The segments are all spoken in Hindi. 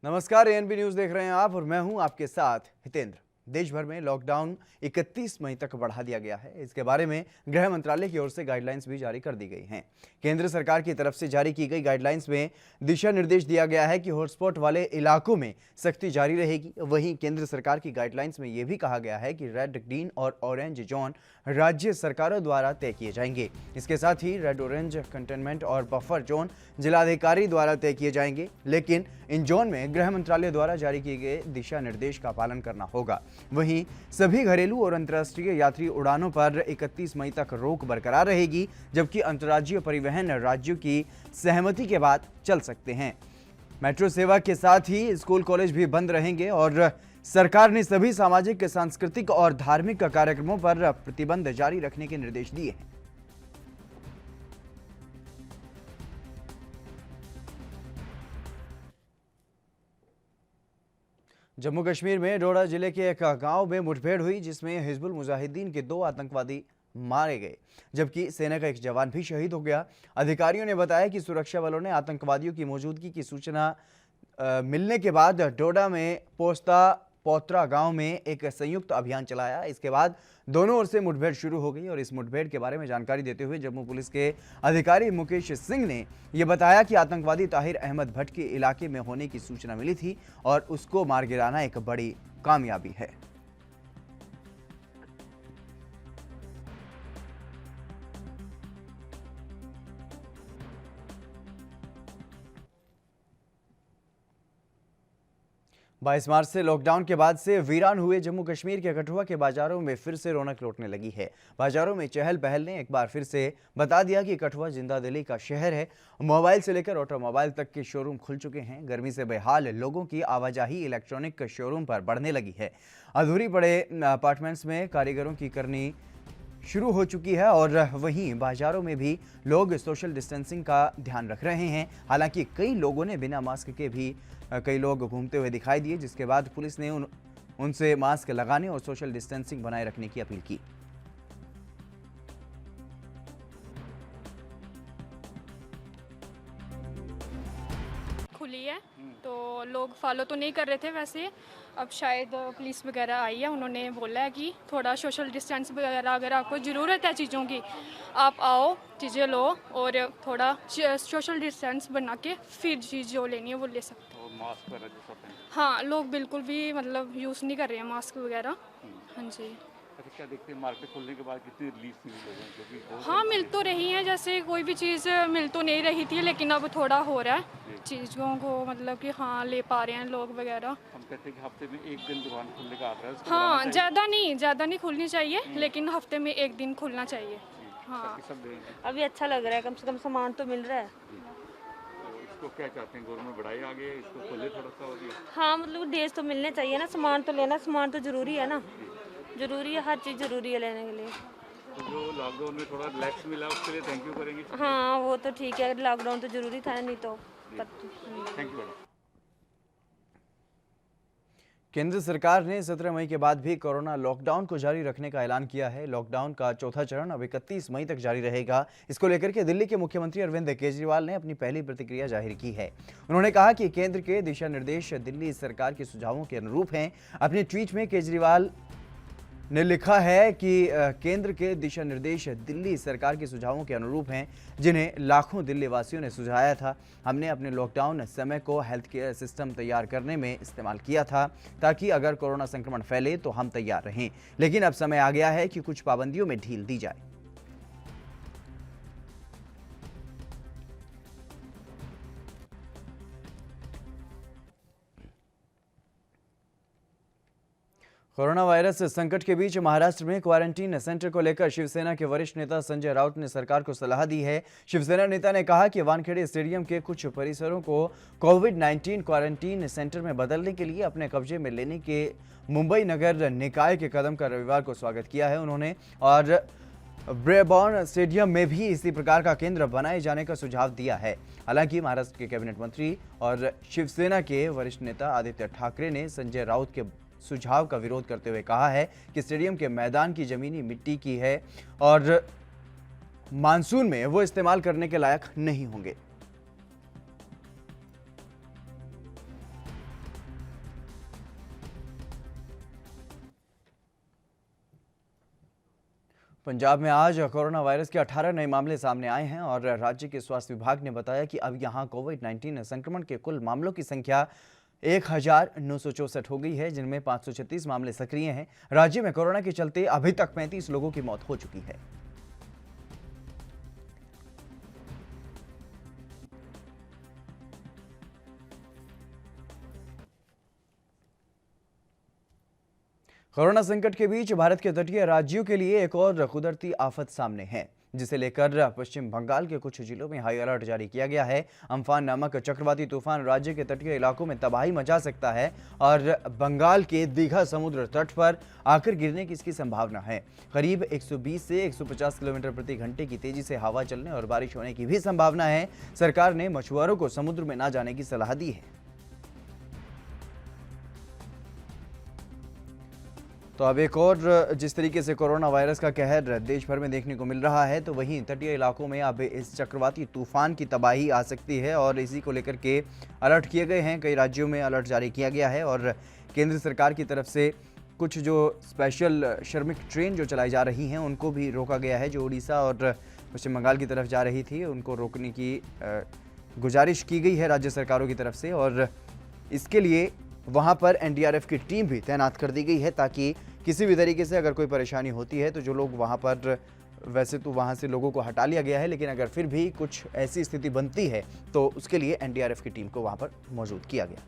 नमस्कार, एएनबी न्यूज देख रहे हैं आप और मैं हूं आपके साथ हितेंद्र। देश भर में लॉकडाउन 31 मई तक बढ़ा दिया गया है। इसके बारे में गृह मंत्रालय की ओर से गाइडलाइंस भी जारी कर दी गई हैं। केंद्र सरकार की तरफ से जारी की गई गाइडलाइंस में दिशा निर्देश दिया गया है कि हॉटस्पॉट वाले इलाकों में सख्ती जारी रहेगी। वहीं केंद्र सरकार की गाइडलाइंस में यह भी कहा गया है कि रेड, ग्रीन और ऑरेंज जोन राज्य सरकारों द्वारा तय किए जाएंगे। इसके साथ ही रेड, ऑरेंज, कंटेनमेंट और बफर जोन जिलाधिकारी द्वारा तय किए जाएंगे, लेकिन इन जोन में गृह मंत्रालय द्वारा जारी किए गए दिशा निर्देश का पालन करना होगा। वहीं सभी घरेलू और अंतर्राष्ट्रीय यात्री उड़ानों पर 31 मई तक रोक बरकरार रहेगी, जबकि अंतर्राज्यीय परिवहन राज्यों की सहमति के बाद चल सकते हैं। मेट्रो सेवा के साथ ही स्कूल, कॉलेज भी बंद रहेंगे और सरकार ने सभी सामाजिक, सांस्कृतिक और धार्मिक कार्यक्रमों पर प्रतिबंध जारी रखने के निर्देश दिए हैं। जम्मू कश्मीर में डोडा जिले के एक गांव में मुठभेड़ हुई, जिसमें हिजबुल मुजाहिदीन के 2 आतंकवादी मारे गए, जबकि सेना का एक जवान भी शहीद हो गया। अधिकारियों ने बताया कि सुरक्षा बलों ने आतंकवादियों की मौजूदगी की सूचना मिलने के बाद डोडा में पोत्रा गांव में एक संयुक्त अभियान चलाया। इसके बाद दोनों ओर से मुठभेड़ शुरू हो गई और इस मुठभेड़ के बारे में जानकारी देते हुए जम्मू पुलिस के अधिकारी मुकेश सिंह ने यह बताया कि आतंकवादी ताहिर अहमद भट्ट के इलाके में होने की सूचना मिली थी और उसको मार गिराना एक बड़ी कामयाबी है। बाईस मार्च से लॉकडाउन के बाद से वीरान हुए जम्मू कश्मीर के कठुआ के बाजारों में फिर से रौनक लौटने लगी है। बाजारों में चहल पहल ने एक बार फिर से बता दिया कि कठुआ जिंदा दिली का शहर है। मोबाइल से लेकर ऑटोमोबाइल तक के शोरूम खुल चुके हैं। गर्मी से बेहाल लोगों की आवाजाही इलेक्ट्रॉनिक शोरूम पर बढ़ने लगी है। अधूरी पड़े अपार्टमेंट्स में कारीगरों की करनी शुरू हो चुकी है और वहीं बाजारों में भी लोग सोशल डिस्टेंसिंग का ध्यान रख रहे हैं। हालांकि कई लोगों ने बिना मास्क के भी कई लोग घूमते हुए दिखाई दिए, जिसके बाद पुलिस ने उनसे मास्क लगाने और सोशल डिस्टेंसिंग बनाए रखने की अपील की। खुली है तो लोग फॉलो तो नहीं कर रहे थे वैसे। अब शायद पुलिस वगैरह आई है, उन्होंने बोला है कि थोड़ा सोशल डिस्टेंस वगैरह अगर आपको ज़रूरत है चीज़ों की, आप आओ, चीज़ें लो और थोड़ा सोशल डिस्टेंस बना के फिर चीज़ जो लेनी है वो ले सकते हो। मास्क वगैरह जो सब हैं। हाँ, लोग बिल्कुल भी मतलब यूज़ नहीं कर रहे हैं मास्क वगैरह। हाँ जी। अच्छा, क्या देखते हैं मार्केट खुलने के बाद कितनी रिलीफ मिली लोगों को, क्योंकि हाँ, मिल तो रही हैं, जैसे कोई भी चीज़ मिल तो नहीं रही थी, लेकिन अब थोड़ा हो रहा है चीज़ों को, मतलब कि हाँ ले पा रहे हैं लोग वगैरह। हम कहते हैं कि हफ्ते में एक दिन दुकान खुलने का आता है, उसको हाँ, बढ़ाना चाहिए। ज़्यादा नहीं खुलनी चाहिए, लेकिन हफ्ते में एक दिन खुलना चाहिए। हाँ, ताकि सब देंगे। अभी अच्छा लग रहा है, कम से कम सामान तो मिल रहा है। तो इसको क्या चाहते हैं, गवर्नमेंट बढ़ाए आगे, इसको खोले थोड़ा सा और ये? हाँ, मतलब डेज तो मिलने चाहिए ना, सामान तो लेना, सामान तो ज़रूरी है ना, ज़रूरी है, हर चीज़ ज़रूरी है लेने के लिए। तो जो लॉकडाउन में थोड़ा रिलैक्स मिला उसके लिए थैंक यू करेंगे। हाँ, वो तो ठीक है, लॉकडाउन तो ज़रूरी था, नहीं तो थैंक यू मैडम। केंद्र सरकार ने 17 मई के बाद भी कोरोना लॉकडाउन को जारी रखने का ऐलान किया है। लॉकडाउन का चौथा चरण अब 31 मई तक जारी रहेगा। इसको लेकर के दिल्ली के मुख्यमंत्री अरविंद केजरीवाल ने अपनी पहली प्रतिक्रिया जाहिर की है। उन्होंने कहा कि केंद्र के दिशा निर्देश दिल्ली सरकार के सुझावों के अनुरूप हैं। अपने ट्वीट में केजरीवाल ने लिखा है कि केंद्र के दिशा निर्देश दिल्ली सरकार के सुझावों के अनुरूप हैं, जिन्हें लाखों दिल्ली वासियों ने सुझाया था। हमने अपने लॉकडाउन समय को हेल्थ केयर सिस्टम तैयार करने में इस्तेमाल किया था, ताकि अगर कोरोना संक्रमण फैले तो हम तैयार रहें। लेकिन अब समय आ गया है कि कुछ पाबंदियों में ढील दी जाए। कोरोना वायरस संकट के बीच महाराष्ट्र में क्वारंटीन सेंटर को लेकर शिवसेना के वरिष्ठ नेता संजय राउत ने सरकार को सलाह दी है। शिवसेना नेता ने कहा कि वानखेड़े स्टेडियम के कुछ परिसरों को कोविड-19 क्वारंटीन सेंटर में बदलने के लिए अपने कब्जे में लेने के मुंबई नगर निकाय के कदम का रविवार को स्वागत किया है उन्होंने, और ब्रेबॉर्न स्टेडियम में भी इसी प्रकार का केंद्र बनाए जाने का सुझाव दिया है। हालांकि महाराष्ट्र के कैबिनेट मंत्री और शिवसेना के वरिष्ठ नेता आदित्य ठाकरे ने संजय राउत के सुझाव का विरोध करते हुए कहा है कि स्टेडियम के मैदान की जमीनी मिट्टी की है और मानसून में वो इस्तेमाल करने के लायक नहीं होंगे। पंजाब में आज कोरोना वायरस के 18 नए मामले सामने आए हैं और राज्य के स्वास्थ्य विभाग ने बताया कि अब यहां कोविड-19 संक्रमण के कुल मामलों की संख्या 1964 हो गई है, जिनमें 536 मामले सक्रिय हैं। राज्य में कोरोना के चलते अभी तक 35 लोगों की मौत हो चुकी है। कोरोना संकट के बीच भारत के तटीय राज्यों के लिए एक और कुदरती आफत सामने है, जिसे लेकर पश्चिम बंगाल के कुछ जिलों में हाई अलर्ट जारी किया गया है। अम्फान नामक चक्रवाती तूफान राज्य के तटीय इलाकों में तबाही मचा सकता है और बंगाल के दीघा समुद्र तट पर आकर गिरने की इसकी संभावना है। करीब 120 से 150 किलोमीटर प्रति घंटे की तेजी से हवा चलने और बारिश होने की भी संभावना है। सरकार ने मछुआरों को समुद्र में न जाने की सलाह दी है। तो अब एक और जिस तरीके से कोरोना वायरस का कहर देश भर में देखने को मिल रहा है, तो वहीं तटीय इलाकों में अब इस चक्रवाती तूफान की तबाही आ सकती है और इसी को लेकर के अलर्ट किए गए हैं। कई राज्यों में अलर्ट जारी किया गया है और केंद्र सरकार की तरफ से कुछ जो स्पेशल श्रमिक ट्रेन जो चलाई जा रही हैं उनको भी रोका गया है। जो उड़ीसा और पश्चिम बंगाल की तरफ जा रही थी उनको रोकने की गुजारिश की गई है राज्य सरकारों की तरफ से और इसके लिए वहां पर एनडीआरएफ की टीम भी तैनात कर दी गई है ताकि किसी भी तरीके से अगर कोई परेशानी होती है तो जो लोग वहां पर, वैसे तो वहां से लोगों को हटा लिया गया है, लेकिन अगर फिर भी कुछ ऐसी स्थिति बनती है तो उसके लिए एनडीआरएफ की टीम को वहां पर मौजूद किया गया।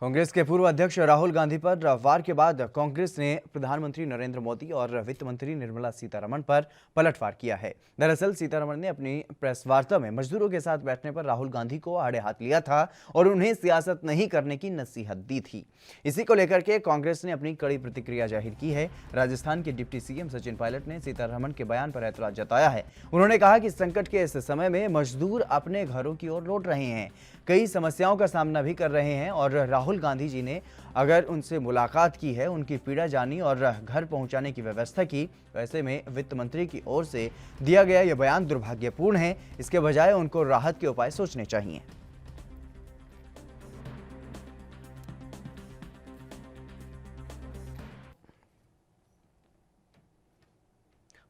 कांग्रेस के पूर्व अध्यक्ष राहुल गांधी पर वार के बाद कांग्रेस ने प्रधानमंत्री नरेंद्र मोदी और वित्त मंत्री निर्मला सीतारमण पर पलटवार किया है। दरअसल सीतारमण ने अपनी प्रेस वार्ता में मजदूरों के साथ बैठने पर राहुल गांधी को आड़े हाथ लिया था और उन्हें सियासत नहीं करने की नसीहत दी थी। इसी को लेकर के कांग्रेस ने अपनी कड़ी प्रतिक्रिया जाहिर की है। राजस्थान के डिप्टी सीएम सचिन पायलट ने सीतारमण के बयान पर ऐतराज जताया है। उन्होंने कहा कि संकट के इस समय में मजदूर अपने घरों की ओर लौट रहे हैं, कई समस्याओं का सामना भी कर रहे हैं और राहुल गांधी जी ने अगर उनसे मुलाकात की है, उनकी पीड़ा जानी और घर पहुंचाने की व्यवस्था की, तो ऐसे में वित्त मंत्री की ओर से दिया गया यह बयान दुर्भाग्यपूर्ण है। इसके बजाय उनको राहत के उपाय सोचने चाहिए।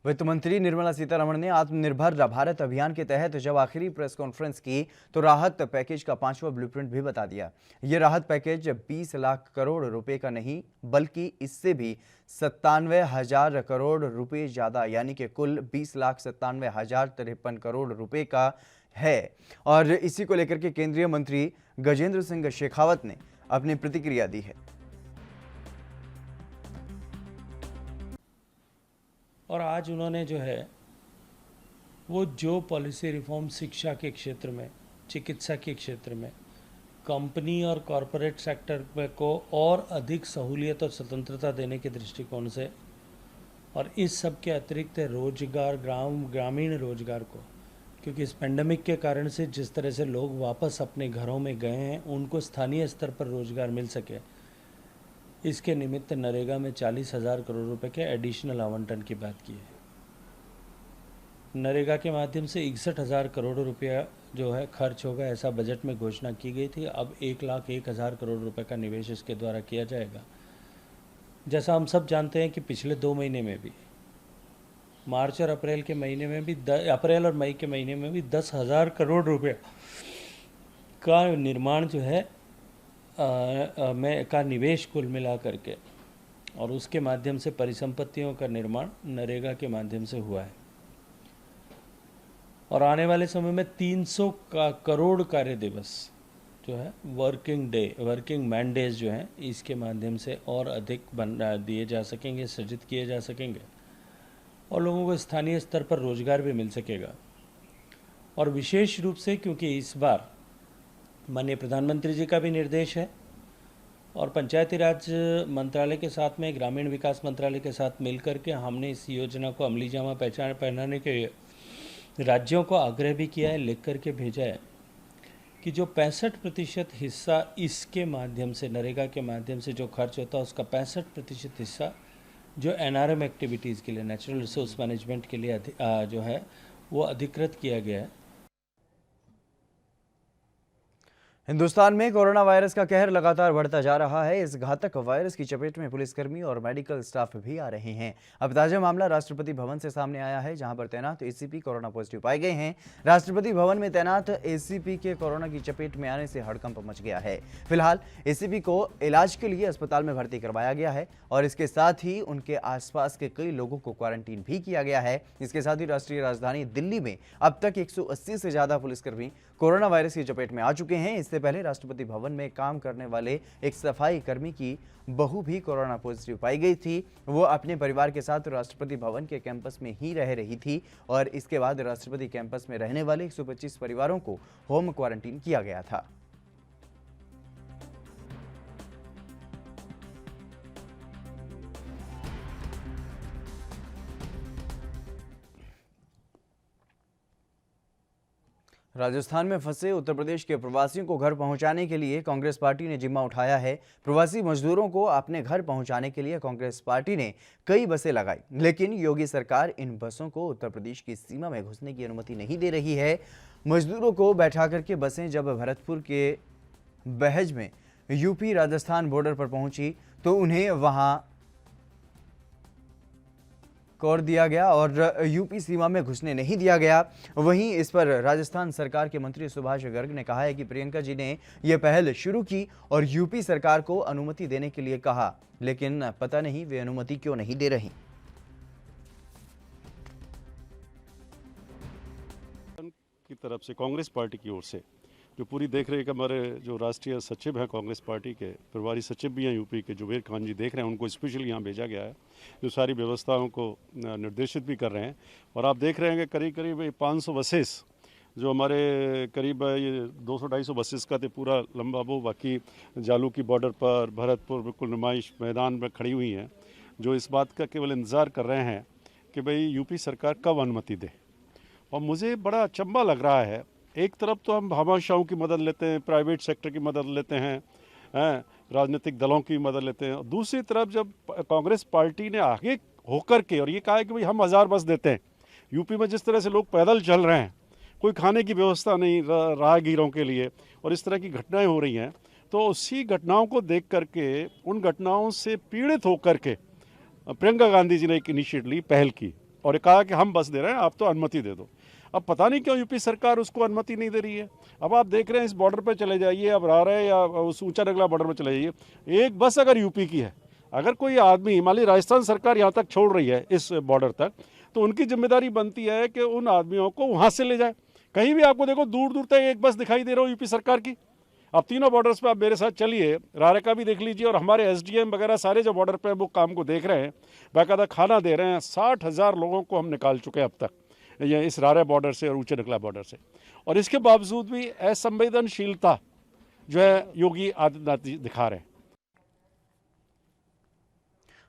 वित्त मंत्री निर्मला सीतारमण ने आत्मनिर्भर भारत अभियान के तहत जब आखिरी प्रेस कॉन्फ्रेंस की तो राहत पैकेज का 5वां ब्लूप्रिंट भी बता दिया। ये राहत पैकेज 20 लाख करोड़ रुपए का नहीं बल्कि इससे भी 97,000 करोड़ रुपए ज्यादा, यानी कि कुल 20,97,053 करोड़ रुपए का है। और इसी को लेकर के केंद्रीय मंत्री गजेंद्र सिंह शेखावत ने अपनी प्रतिक्रिया दी है। और आज उन्होंने जो है वो जो पॉलिसी रिफॉर्म शिक्षा के क्षेत्र में, चिकित्सा के क्षेत्र में, कंपनी और कॉरपोरेट सेक्टर को और अधिक सहूलियत और स्वतंत्रता देने के दृष्टिकोण से, और इस सब के अतिरिक्त रोजगार, ग्रामीण रोजगार को, क्योंकि इस पेंडेमिक के कारण से जिस तरह से लोग वापस अपने घरों में गए हैं, उनको स्थानीय स्तर पर रोजगार मिल सके, इसके निमित्त नरेगा में 40,000 करोड़ रुपए के एडिशनल आवंटन की बात की है। नरेगा के माध्यम से 61,000 करोड़ रुपया जो है खर्च होगा, ऐसा बजट में घोषणा की गई थी। अब 1,01,000 करोड़ रुपए का निवेश इसके द्वारा किया जाएगा। जैसा हम सब जानते हैं कि पिछले 2 महीने में भी, मार्च और अप्रैल के महीने में भी, अप्रैल और मई के महीने में भी 10,000 करोड़ रुपये का निर्माण जो है का निवेश कुल मिला करके, और उसके माध्यम से परिसंपत्तियों का निर्माण नरेगा के माध्यम से हुआ है। और आने वाले समय में 300 करोड़ कार्य दिवस जो है, वर्किंग मैन डेज जो हैं, इसके माध्यम से और अधिक दिए जा सकेंगे, सृजित किए जा सकेंगे और लोगों को स्थानीय स्तर पर रोजगार भी मिल सकेगा। और विशेष रूप से क्योंकि इस बार माननीय प्रधानमंत्री जी का भी निर्देश है और पंचायती राज मंत्रालय के साथ में ग्रामीण विकास मंत्रालय के साथ मिलकर के हमने इस योजना को अमली जामा पहनाने के लिए राज्यों को आग्रह भी किया है, लिख करके भेजा है कि जो 65% हिस्सा इसके माध्यम से, नरेगा के माध्यम से जो खर्च होता है, उसका 65% हिस्सा जो एनआरएम एक्टिविटीज़ के लिए, नेचुरल रिसोर्स मैनेजमेंट के लिए जो है वो अधिकृत किया गया है। हिंदुस्तान में कोरोना वायरस का कहर लगातार बढ़ता जा रहा है। इस घातक वायरस की चपेट में पुलिसकर्मी और मेडिकल स्टाफ भी आ रहे हैं। अब ताजा मामला राष्ट्रपति भवन से सामने आया है, जहां पर तैनात एसीपी कोरोना पॉजिटिव पाए गए हैं। राष्ट्रपति भवन में तैनात एसीपी के कोरोना की चपेट में आने से हड़कंप मच गया है। फिलहाल एसीपी को इलाज के लिए अस्पताल में भर्ती करवाया गया है और इसके साथ ही उनके आसपास के कई लोगों को क्वारंटीन भी किया गया है। इसके साथ ही राष्ट्रीय राजधानी दिल्ली में अब तक 180 से ज्यादा पुलिसकर्मी कोरोना वायरस की चपेट में आ चुके हैं। इससे पहले राष्ट्रपति भवन में काम करने वाले एक सफाई कर्मी की बहू भी कोरोना पॉजिटिव पाई गई थी। वो अपने परिवार के साथ राष्ट्रपति भवन के कैंपस में ही रह रही थी और इसके बाद राष्ट्रपति कैंपस में रहने वाले 125 परिवारों को होम क्वारंटीन किया गया था। राजस्थान में फंसे उत्तर प्रदेश के प्रवासियों को घर पहुंचाने के लिए कांग्रेस पार्टी ने जिम्मा उठाया है। प्रवासी मजदूरों को अपने घर पहुंचाने के लिए कांग्रेस पार्टी ने कई बसें लगाई, लेकिन योगी सरकार इन बसों को उत्तर प्रदेश की सीमा में घुसने की अनुमति नहीं दे रही है। मजदूरों को बैठा करके बसें जब भरतपुर के बहज में यूपी राजस्थान बॉर्डर पर पहुंची तो उन्हें वहां कोर दिया गया और यूपी सीमा में घुसने नहीं दिया गया। वहीं इस पर राजस्थान सरकार के मंत्री सुभाष गर्ग ने कहा है कि प्रियंका जी ने यह पहल शुरू की और यूपी सरकार को अनुमति देने के लिए कहा, लेकिन पता नहीं वे अनुमति क्यों नहीं दे रही। की तरफ से कांग्रेस पार्टी की ओर से जो पूरी देख रहे हैं कि हमारे जो राष्ट्रीय सचिव हैं कांग्रेस पार्टी के, प्रभारी सचिव भी हैं यूपी के, जुबेर खान जी देख रहे हैं, उनको स्पेशली यहाँ भेजा गया है जो सारी व्यवस्थाओं को निर्देशित भी कर रहे हैं। और आप देख रहे हैं कि करीब करीब 500 बसेस जो हमारे करीब ये 200-250 बसेस का थे पूरा लंबा वो बाकी जालू की बॉर्डर पर भरतपुर बिल्कुल नुमाइश मैदान में खड़ी हुई हैं, जो इस बात का केवल इंतज़ार कर रहे हैं कि भाई यूपी सरकार कब अनुमति दे। और मुझे बड़ा अचंभा लग रहा है, एक तरफ तो हम भामाशाहों की मदद लेते हैं, प्राइवेट सेक्टर की मदद लेते हैं, राजनीतिक दलों की मदद लेते हैं, दूसरी तरफ जब कांग्रेस पार्टी ने आगे होकर के और ये कहा है कि भाई हम 1000 बस देते हैं, यूपी में जिस तरह से लोग पैदल चल रहे हैं, कोई खाने की व्यवस्था नहीं राहगीरों के लिए और इस तरह की घटनाएं हो रही हैं, तो उसी घटनाओं को देख करके उन घटनाओं से पीड़ित होकर के प्रियंका गांधी जी ने एक इनिशिएटिव ली, पहल की और कहा कि हम बस दे रहे हैं, आप तो अनुमति दे दो। अब पता नहीं क्यों यूपी सरकार उसको अनुमति नहीं दे रही है। अब आप देख रहे हैं इस बॉर्डर पर चले जाइए, अब आ रहे या उस ऊंचा नगला बॉर्डर पर चले जाइए, एक बस अगर यूपी की है, अगर कोई आदमी मान ली राजस्थान सरकार यहाँ तक छोड़ रही है इस बॉर्डर तक, तो उनकी जिम्मेदारी बनती है कि उन आदमियों को वहाँ से ले जाए। कहीं भी आपको देखो दूर दूर तक एक बस दिखाई दे रहा हो यूपी सरकार की। अब तीनों बॉर्डर्स पे आप मेरे साथ चलिए, रारे का भी देख लीजिए और हमारे एसडीएम वगैरह सारे जो बॉर्डर पे वो काम को देख रहे हैं, बाकायदा खाना दे रहे हैं। 60,000 लोगों को हम निकाल चुके हैं अब तक ये इस रारे बॉर्डर से और ऊंचे नगला बॉर्डर से, और इसके बावजूद भी असंवेदनशीलता जो है योगी आदित्यनाथ जी दिखा रहे हैं।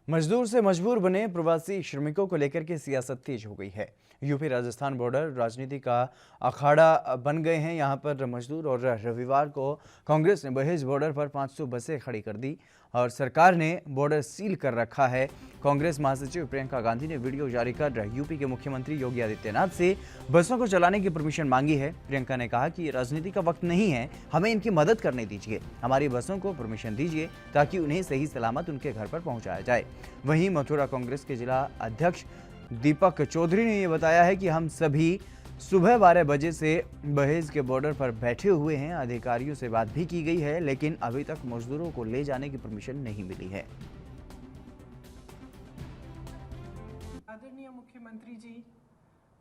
मजदूर से मजबूर बने प्रवासी श्रमिकों को लेकर के सियासत तेज हो गई है। यूपी राजस्थान बॉर्डर राजनीति का अखाड़ा बन गए हैं। यहां पर मजदूर और रविवार को कांग्रेस ने बहेज बॉर्डर पर 500 बसें खड़ी कर दी और सरकार ने बॉर्डर सील कर रखा है। कांग्रेस महासचिव प्रियंका गांधी ने वीडियो जारी कर यूपी के मुख्यमंत्री योगी आदित्यनाथ से बसों को चलाने की परमिशन मांगी है। प्रियंका ने कहा कि ये राजनीति का वक्त नहीं है, हमें इनकी मदद करने दीजिए, हमारी बसों को परमिशन दीजिए ताकि उन्हें सही सलामत उनके घर पर पहुंचाया जाए। वहीं मथुरा कांग्रेस के जिला अध्यक्ष दीपक चौधरी ने यह बताया है कि हम सभी सुबह 12 बजे से बहेज के बॉर्डर पर बैठे हुए हैं। अधिकारियों से बात भी की गई है, लेकिन अभी तक मजदूरों को ले जाने की परमिशन नहीं मिली है। आदरणीय मुख्यमंत्री जी,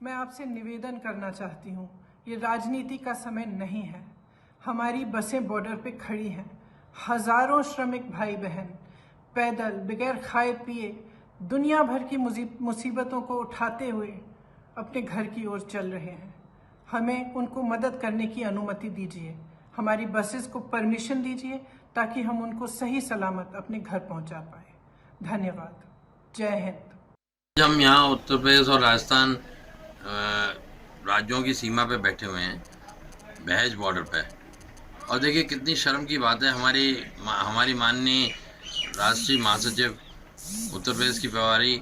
मैं आपसे निवेदन करना चाहती हूँ, ये राजनीति का समय नहीं है। हमारी बसें बॉर्डर पे खड़ी हैं, हजारों श्रमिक भाई बहन पैदल बगैर खाए पिए दुनिया भर की मुसीबतों को उठाते हुए अपने घर की ओर चल रहे हैं। हमें उनको मदद करने की अनुमति दीजिए, हमारी बसेस को परमिशन दीजिए ताकि हम उनको सही सलामत अपने घर पहुंचा पाए। धन्यवाद। जय हिंद। हम यहाँ उत्तर प्रदेश और राजस्थान राज्यों की सीमा पे बैठे हुए हैं, बहेज बॉर्डर पे, और देखिए कितनी शर्म की बात है। हमारी माननीय राष्ट्रीय महासचिव उत्तर प्रदेश की प्रभारी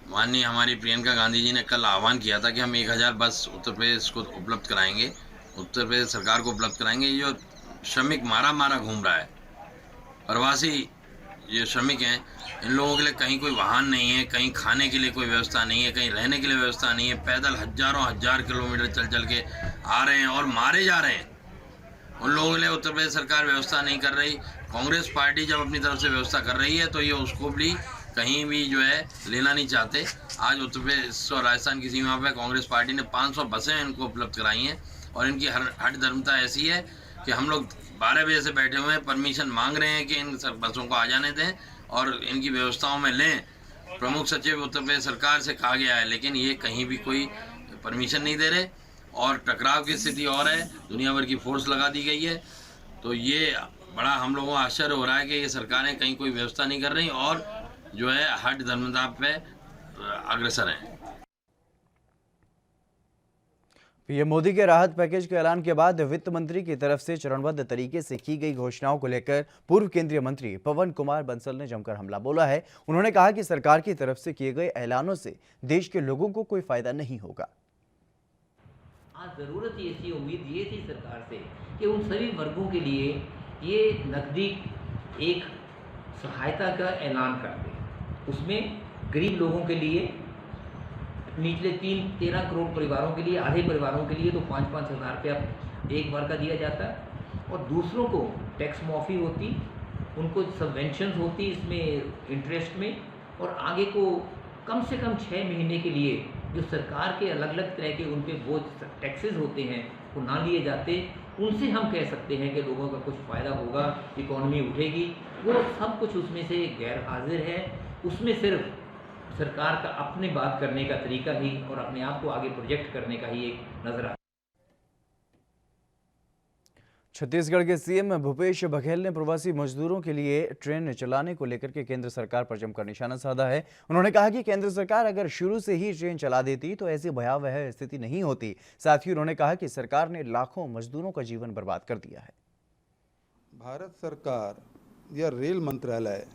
माननीय हमारी प्रियंका गांधी जी ने कल आह्वान किया था कि हम 1000 बस उत्तर प्रदेश को उपलब्ध कराएंगे, उत्तर प्रदेश सरकार को उपलब्ध कराएंगे। ये जो श्रमिक मारा मारा घूम रहा है। प्रवासी ये श्रमिक हैं, इन लोगों के लिए कहीं कोई वाहन नहीं है, कहीं खाने के लिए कोई व्यवस्था नहीं है, कहीं रहने के लिए व्यवस्था नहीं है। पैदल हजारों हजार किलोमीटर चल चल के आ रहे हैं और मारे जा रहे हैं। उन लोगों के लिए उत्तर प्रदेश सरकार व्यवस्था नहीं कर रही। कांग्रेस पार्टी जब अपनी तरफ से व्यवस्था कर रही है तो ये उसको भी कहीं भी जो है लेना नहीं चाहते। आज उत्तर प्रदेश और राजस्थान की सीमा पर कांग्रेस पार्टी ने 500 बसें इनको उपलब्ध कराई हैं और इनकी हठ धर्मता ऐसी है कि हम लोग 12 बजे से बैठे हुए हैं, परमिशन मांग रहे हैं कि इन बसों को आ जाने दें और इनकी व्यवस्थाओं में लें। प्रमुख सचिव उत्तर प्रदेश सरकार से कहा गया है, लेकिन ये कहीं भी कोई परमिशन नहीं दे रहे और टकराव की स्थिति और है। दुनिया भर की फोर्स लगा दी गई है। तो ये बड़ा हम लोगों को आश्चर्य हो रहा है कि ये सरकारें कहीं कोई व्यवस्था नहीं कर रही और जो है हठ धर्मता पे अग्रसर हैं। पीएम मोदी के राहत पैकेज के ऐलान के बाद वित्त मंत्री की तरफ से चरणबद्ध तरीके से की गई घोषणाओं को लेकर पूर्व केंद्रीय मंत्री पवन कुमार बंसल ने जमकर हमला बोला है। उन्होंने कहा कि सरकार की तरफ से किए गए ऐलानों से देश के लोगों को कोई फायदा नहीं होगा। आज ज़रूरत ये थी, उम्मीद ये थी सरकार से कि उन सभी वर्गों के लिए ये नकदी एक सहायता का ऐलान कर दे। उसमें गरीब लोगों के लिए, निचले 13 करोड़ परिवारों के लिए, आधे परिवारों के लिए तो 5-5 हज़ार रुपया एक बार का दिया जाता है और दूसरों को टैक्स माफ़ी होती, उनको सबवेंशंस होती इसमें इंटरेस्ट में, और आगे को कम से कम 6 महीने के लिए जो सरकार के अलग अलग तरह के उन पे बोझ टैक्सेस होते हैं वो ना लिए जाते। उनसे हम कह सकते हैं कि लोगों का कुछ फ़ायदा होगा, इकॉनमी उठेगी। वो सब कुछ उसमें से गैर हाजिर है। उसमें सिर्फ सरकार का अपने बात करने का तरीका ही और अपने आप को आगे प्रोजेक्ट करने का ही एक नजर आता है। छत्तीसगढ़ के सीएम भूपेश बघेल ने प्रवासी मजदूरों के लिए ट्रेन चलाने को लेकर के केंद्र सरकार पर जमकर निशाना साधा है। उन्होंने कहा कि केंद्र सरकार अगर शुरू से ही ट्रेन चला देती तो ऐसी भयावह स्थिति नहीं होती। साथ ही उन्होंने कहा कि सरकार ने लाखों मजदूरों का जीवन बर्बाद कर दिया है। भारत सरकार या रेल मंत्रालय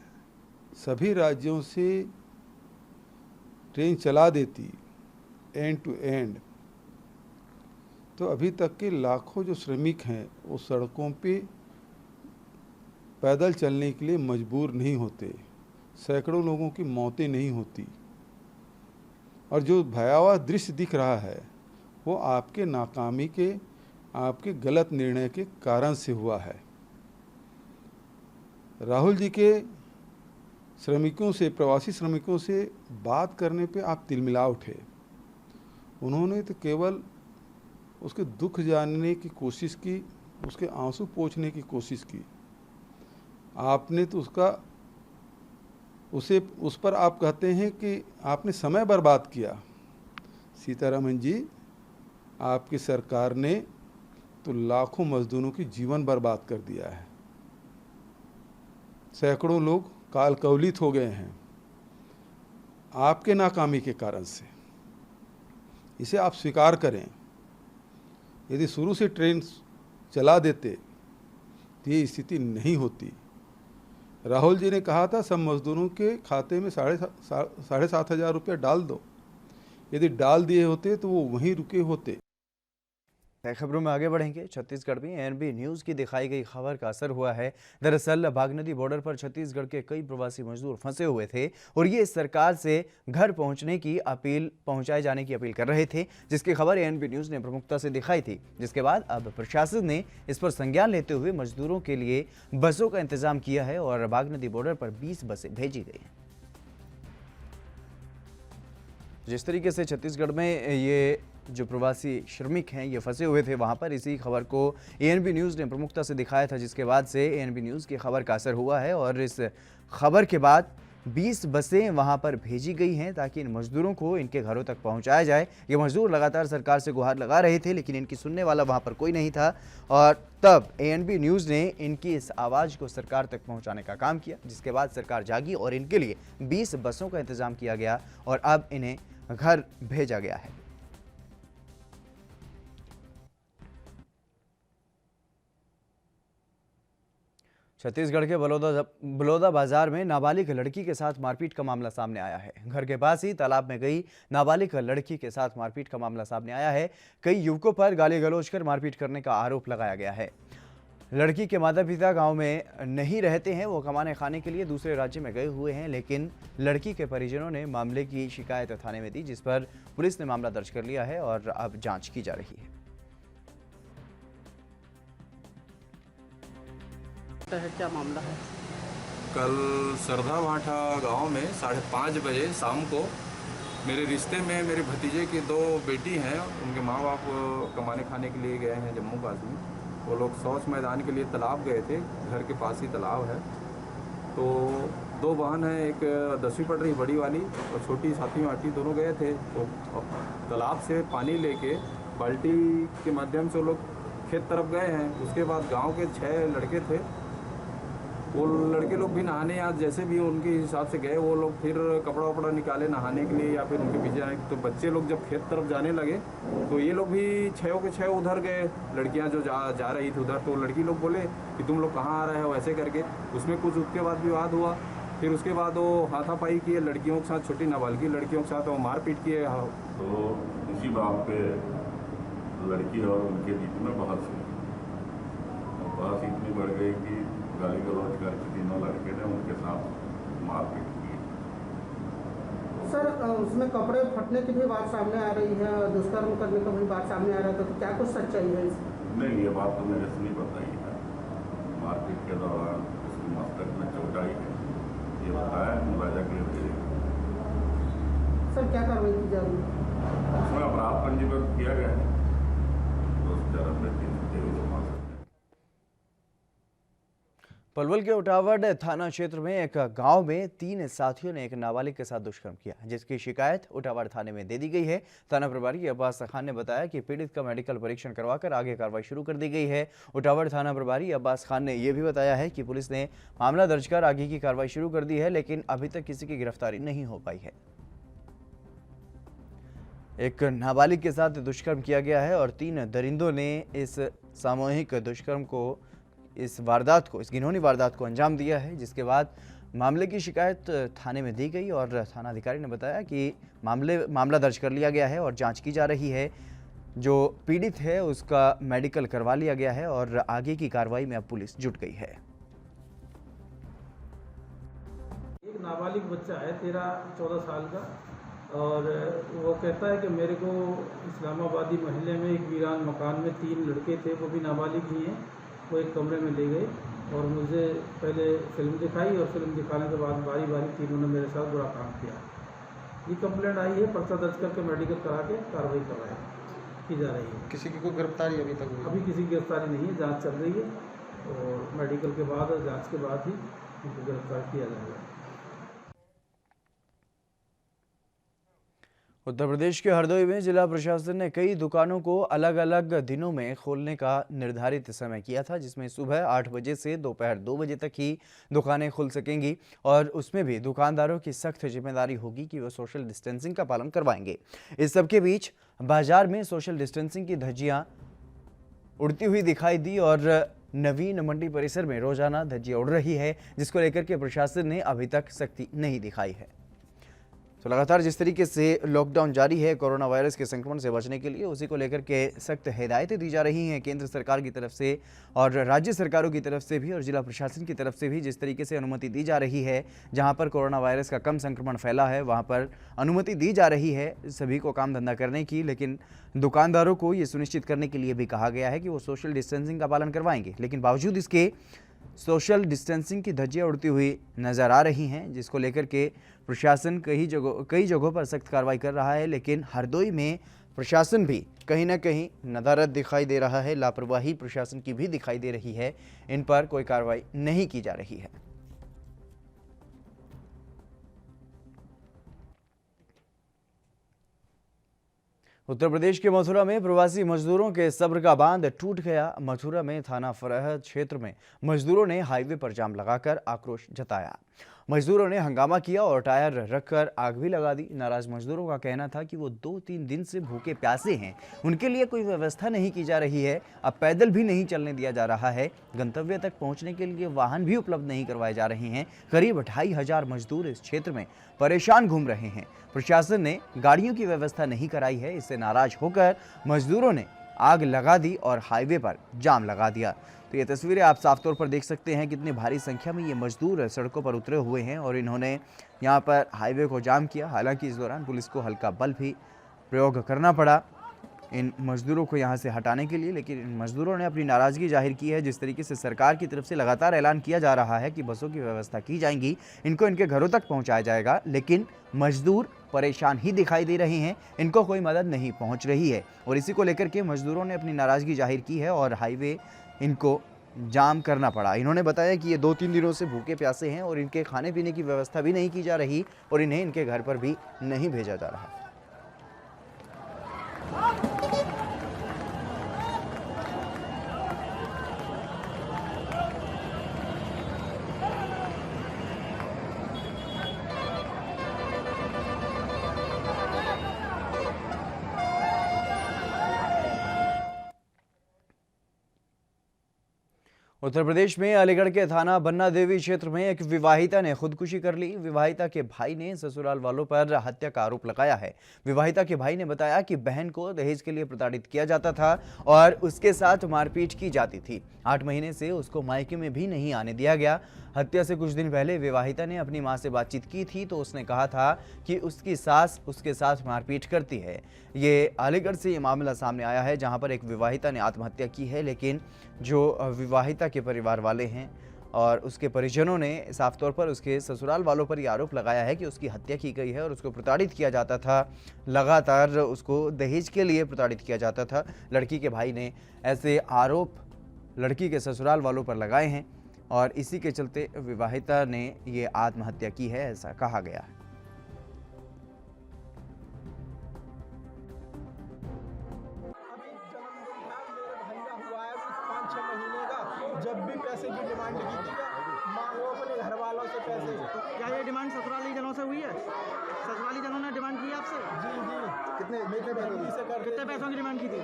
सभी राज्यों से ट्रेन चला देती एंड टू एंड, तो अभी तक के लाखों जो श्रमिक हैं वो सड़कों पे पैदल चलने के लिए मजबूर नहीं होते, सैकड़ों लोगों की मौतें नहीं होती। और जो भयावह दृश्य दिख रहा है वो आपके नाकामी के, आपके गलत निर्णय के कारण से हुआ है। राहुल जी के श्रमिकों से, प्रवासी श्रमिकों से बात करने पे आप तिलमिला उठे। उन्होंने तो केवल उसके दुख जानने की कोशिश की, उसके आंसू पोंछने की कोशिश की। आपने तो उस पर आप कहते हैं कि आपने समय बर्बाद किया। सीतारमन जी, आपकी सरकार ने तो लाखों मजदूरों की जीवन बर्बाद कर दिया है। सैकड़ों लोग काल कवलित हो गए हैं आपके नाकामी के कारण से। इसे आप स्वीकार करें। यदि शुरू से ट्रेन चला देते तो ये स्थिति नहीं होती। राहुल जी ने कहा था सब मजदूरों के खाते में 7,500 रुपया डाल दो। यदि डाल दिए होते तो वो वहीं रुके होते। खबरों में आगे बढ़ेंगे। छत्तीसगढ़ में एएनबी न्यूज़ की दिखाई गई खबर का असर हुआ है। दरअसल बागनदी बॉर्डर पर छत्तीसगढ़ के कई प्रवासी मजदूर फंसे हुए थे और ये सरकार से घर पहुंचाए जाने की अपील कर रहे थे, जिसकी खबर एएनबी न्यूज़ ने प्रमुखता से दिखाई थी। जिसके बाद अब प्रशासन ने इस पर संज्ञान लेते हुए मजदूरों के लिए बसों का इंतजाम किया है और बागनदी बॉर्डर पर 20 बसें भेजी गई हैं। जिस तरीके से छत्तीसगढ़ में ये जो प्रवासी श्रमिक हैं ये फंसे हुए थे, वहाँ पर इसी खबर को एएनबी न्यूज़ ने प्रमुखता से दिखाया था, जिसके बाद से एएनबी न्यूज़ की खबर का असर हुआ है और इस खबर के बाद 20 बसें वहाँ पर भेजी गई हैं ताकि इन मजदूरों को इनके घरों तक पहुँचाया जाए। ये मजदूर लगातार सरकार से गुहार लगा रहे थे, लेकिन इनकी सुनने वाला वहाँ पर कोई नहीं था और तब एएनबी न्यूज़ ने इनकी इस आवाज़ को सरकार तक पहुँचाने का काम किया, जिसके बाद सरकार जागी और इनके लिए 20 बसों का इंतज़ाम किया गया और अब इन्हें घर भेजा गया है। छत्तीसगढ़ के बलौदा बाजार में नाबालिग लड़की के साथ मारपीट का मामला सामने आया है। घर के पास ही तालाब में गई नाबालिग लड़की के साथ मारपीट का मामला सामने आया है। कई युवकों पर गाली गलौज कर मारपीट करने का आरोप लगाया गया है। लड़की के माता पिता गांव में नहीं रहते हैं, वो कमाने खाने के लिए दूसरे राज्य में गए हुए हैं, लेकिन लड़की के परिजनों ने मामले की शिकायत थाने में दी, जिस पर पुलिस ने मामला दर्ज कर लिया है और अब जांच की जा रही है। क्या मामला है? कल सरधा भाठा गांव में 5:30 बजे शाम को मेरे रिश्ते में मेरे भतीजे की 2 बेटी हैं, उनके माँ बाप कमाने खाने के लिए गए हैं जम्मू कश्मीर। वो लोग शौच मैदान के लिए तालाब गए थे, घर के पास ही तालाब है। तो 2 बहन हैं, एक 10वीं पढ़ रही बड़ी वाली और छोटी 7वीं 8वीं, दोनों गए थे। तो तालाब से पानी लेके बाल्टी के माध्यम से वो लोग खेत तरफ गए हैं। उसके बाद गांव के 6 लड़के थे, वो लड़के लोग भी नहाने आज जैसे भी उनके हिसाब से गए, वो लोग फिर कपड़ा वपड़ा निकाले नहाने के लिए या फिर उनके पीछे आए। तो बच्चे लोग जब खेत तरफ जाने लगे तो ये लोग भी 6 के 6 उधर गए, लड़कियां जो जा रही थी उधर। तो लड़की लोग बोले कि तुम लोग कहाँ आ रहे हो, ऐसे करके उसमें कुछ उसके बाद विवाद हुआ। फिर उसके बाद वो हाथापाई किए लड़कियों के साथ, छोटी नाबालिग लड़कियों के साथ वो मारपीट किए। तो इसी बात पे लड़की और उनके बीच में बहस हुई, बहस इतनी बढ़ गई कि गाली गलौज करके तीनों लड़के ने उनके साथ मारपीट की। सर उसमें कपड़े फटने की भी बात सामने आ रही है, दुष्कर्म करने का भी बात सामने आ रहा था, तो क्या कुछ सच्चाई है इसमें? नहीं, ये बात तो मेरे से नहीं बताई है। मारपीट के दौरान उसकी मस्तक में चोट आई है, ये बताया मुलाजा के लिए भेजे। सर क्या कार्रवाई की जा रही है? उसमें अपराध पंजीबद्ध किया गया है, तो उस चरण में 323 पलवल के उटावड़ थाना क्षेत्र में एक गांव में 3 साथियों ने एक नाबालिग के साथ दुष्कर्म किया, जिसकी शिकायत उटावड़ थाने में दे दी गई है। थाना प्रभारी अब्बास खान ने बताया कि पीड़ित का मेडिकल परीक्षण करवाकर आगे कार्रवाई शुरू कर दी गई है। उटावड़ थाना प्रभारी अब्बास खान ने यह भी बताया है कि पुलिस ने मामला दर्ज कर आगे की कार्रवाई शुरू कर दी है, लेकिन अभी तक किसी की गिरफ्तारी नहीं हो पाई है। एक नाबालिग के साथ दुष्कर्म किया गया है और 3 दरिंदों ने इस सामूहिक दुष्कर्म को, इस घिनौनी वारदात को अंजाम दिया है, जिसके बाद मामले की शिकायत थाने में दी गई और थाना अधिकारी ने बताया कि मामला दर्ज कर लिया गया है और जांच की जा रही है। जो पीड़ित है उसका मेडिकल करवा लिया गया है और आगे की कार्रवाई में अब पुलिस जुट गई है। एक नाबालिग बच्चा है 13-14 साल का, और वो कहता है कि मेरे को इस्लामाबादी मोहल्ले में एक वीरान मकान में 3 लड़के थे, वो भी नाबालिग ही हैं, वो एक कमरे में ले गए और मुझे पहले फिल्म दिखाई और फिल्म दिखाने के बाद बारी बारी तीनों ने मेरे साथ बुरा काम किया। ये कंप्लेंट आई है, पर्चा दर्ज करके मेडिकल करा के कार्रवाई की जा रही है। किसी की कोई गिरफ्तारी अभी तक हुई? अभी किसी की गिरफ्तारी नहीं है, जांच चल रही है और मेडिकल के बाद और जांच के बाद ही उनको गिरफ्तार किया जाएगा। उत्तर प्रदेश के हरदोई में जिला प्रशासन ने कई दुकानों को अलग अलग दिनों में खोलने का निर्धारित समय किया था, जिसमें सुबह 8 बजे से दोपहर 2 बजे तक ही दुकानें खुल सकेंगी और उसमें भी दुकानदारों की सख्त जिम्मेदारी होगी कि वो सोशल डिस्टेंसिंग का पालन करवाएंगे। इस सबके बीच बाजार में सोशल डिस्टेंसिंग की धज्जियां उड़ती हुई दिखाई दी और नवीन मंडी परिसर में रोजाना धज्जियां उड़ रही है, जिसको लेकर के प्रशासन ने अभी तक सख्ती नहीं दिखाई है। तो लगातार जिस तरीके से लॉकडाउन जारी है कोरोना वायरस के संक्रमण से बचने के लिए, उसी को लेकर के सख्त हिदायतें दी जा रही हैं केंद्र सरकार की तरफ से और राज्य सरकारों की तरफ से भी और जिला प्रशासन की तरफ से भी। जिस तरीके से अनुमति दी जा रही है, जहां पर कोरोना वायरस का कम संक्रमण फैला है वहां पर अनुमति दी जा रही है सभी को काम धंधा करने की, लेकिन दुकानदारों को ये सुनिश्चित करने के लिए भी कहा गया है कि वो सोशल डिस्टेंसिंग का पालन करवाएंगे। लेकिन बावजूद इसके सोशल डिस्टेंसिंग की धज्जियां उड़ती हुई नजर आ रही हैं, जिसको लेकर के प्रशासन कई जगहों पर सख्त कार्रवाई कर रहा है। लेकिन हरदोई में प्रशासन भी कहीं ना कहीं नदारत दिखाई दे रहा है, लापरवाही प्रशासन की भी दिखाई दे रही है, इन पर कोई कार्रवाई नहीं की जा रही है। उत्तर प्रदेश के मथुरा में प्रवासी मजदूरों के सब्र का बांध टूट गया। मथुरा में थाना फरहद क्षेत्र में मजदूरों ने हाईवे पर जाम लगाकर आक्रोश जताया। मजदूरों ने हंगामा किया और टायर रखकर आग भी लगा दी। नाराज मजदूरों का कहना था कि वो 2-3 दिन से भूखे प्यासे हैं, उनके लिए कोई व्यवस्था नहीं की जा रही है। अब पैदल भी नहीं चलने दिया जा रहा है, गंतव्य तक पहुंचने के लिए वाहन भी उपलब्ध नहीं करवाए जा रहे हैं। करीब 2500 मजदूर इस क्षेत्र में परेशान घूम रहे हैं। प्रशासन ने गाड़ियों की व्यवस्था नहीं कराई है। इससे नाराज होकर मजदूरों ने आग लगा दी और हाईवे पर जाम लगा दिया। तो ये तस्वीरें आप साफ तौर पर देख सकते हैं कितनी भारी संख्या में ये मजदूर सड़कों पर उतरे हुए हैं और इन्होंने यहाँ पर हाईवे को जाम किया। हालांकि इस दौरान पुलिस को हल्का बल भी प्रयोग करना पड़ा इन मजदूरों को यहाँ से हटाने के लिए, लेकिन इन मजदूरों ने अपनी नाराज़गी जाहिर की है। जिस तरीके से सरकार की तरफ से लगातार ऐलान किया जा रहा है कि बसों की व्यवस्था की जाएंगी, इनको इनके घरों तक पहुँचाया जाएगा, लेकिन मजदूर परेशान ही दिखाई दे रहे हैं, इनको कोई मदद नहीं पहुँच रही है। और इसी को लेकर के मजदूरों ने अपनी नाराज़गी जाहिर की है और हाईवे इनको जाम करना पड़ा। इन्होंने बताया कि ये 2-3 दिनों से भूखे प्यासे हैं और इनके खाने पीने की व्यवस्था भी नहीं की जा रही और इन्हें इनके घर पर भी नहीं भेजा जा रहा। उत्तर प्रदेश में अलीगढ़ के थाना बन्ना देवी क्षेत्र में एक विवाहिता ने खुदकुशी कर ली। विवाहिता के भाई ने ससुराल वालों पर हत्या का आरोप लगाया है। विवाहिता के भाई ने बताया कि बहन को दहेज के लिए प्रताड़ित किया जाता था और उसके साथ मारपीट की जाती थी। 8 महीने से उसको मायके में भी नहीं आने दिया गया। हत्या से कुछ दिन पहले विवाहिता ने अपनी मां से बातचीत की थी तो उसने कहा था कि उसकी सास उसके साथ मारपीट करती है। ये अलीगढ़ से ये मामला सामने आया है जहां पर एक विवाहिता ने आत्महत्या की है, लेकिन जो विवाहिता के परिवार वाले हैं और उसके परिजनों ने साफ तौर पर उसके ससुराल वालों पर यह आरोप लगाया है कि उसकी हत्या की गई है और उसको प्रताड़ित किया जाता था। लगातार उसको दहेज के लिए प्रताड़ित किया जाता था। लड़की के भाई ने ऐसे आरोप लड़की के ससुराल वालों पर लगाए हैं और इसी के चलते विवाहिता ने ये आत्महत्या की है, ऐसा कहा गया है। जब भी पैसे की डिमांड की थी वो अपने घर वालों से पैसे। तो क्या ये डिमांड ससुराली जनों से हुई है? ससुराली जनों ने डिमांड की आपसे? जी जी। कितने पैसों की डिमांड की थी?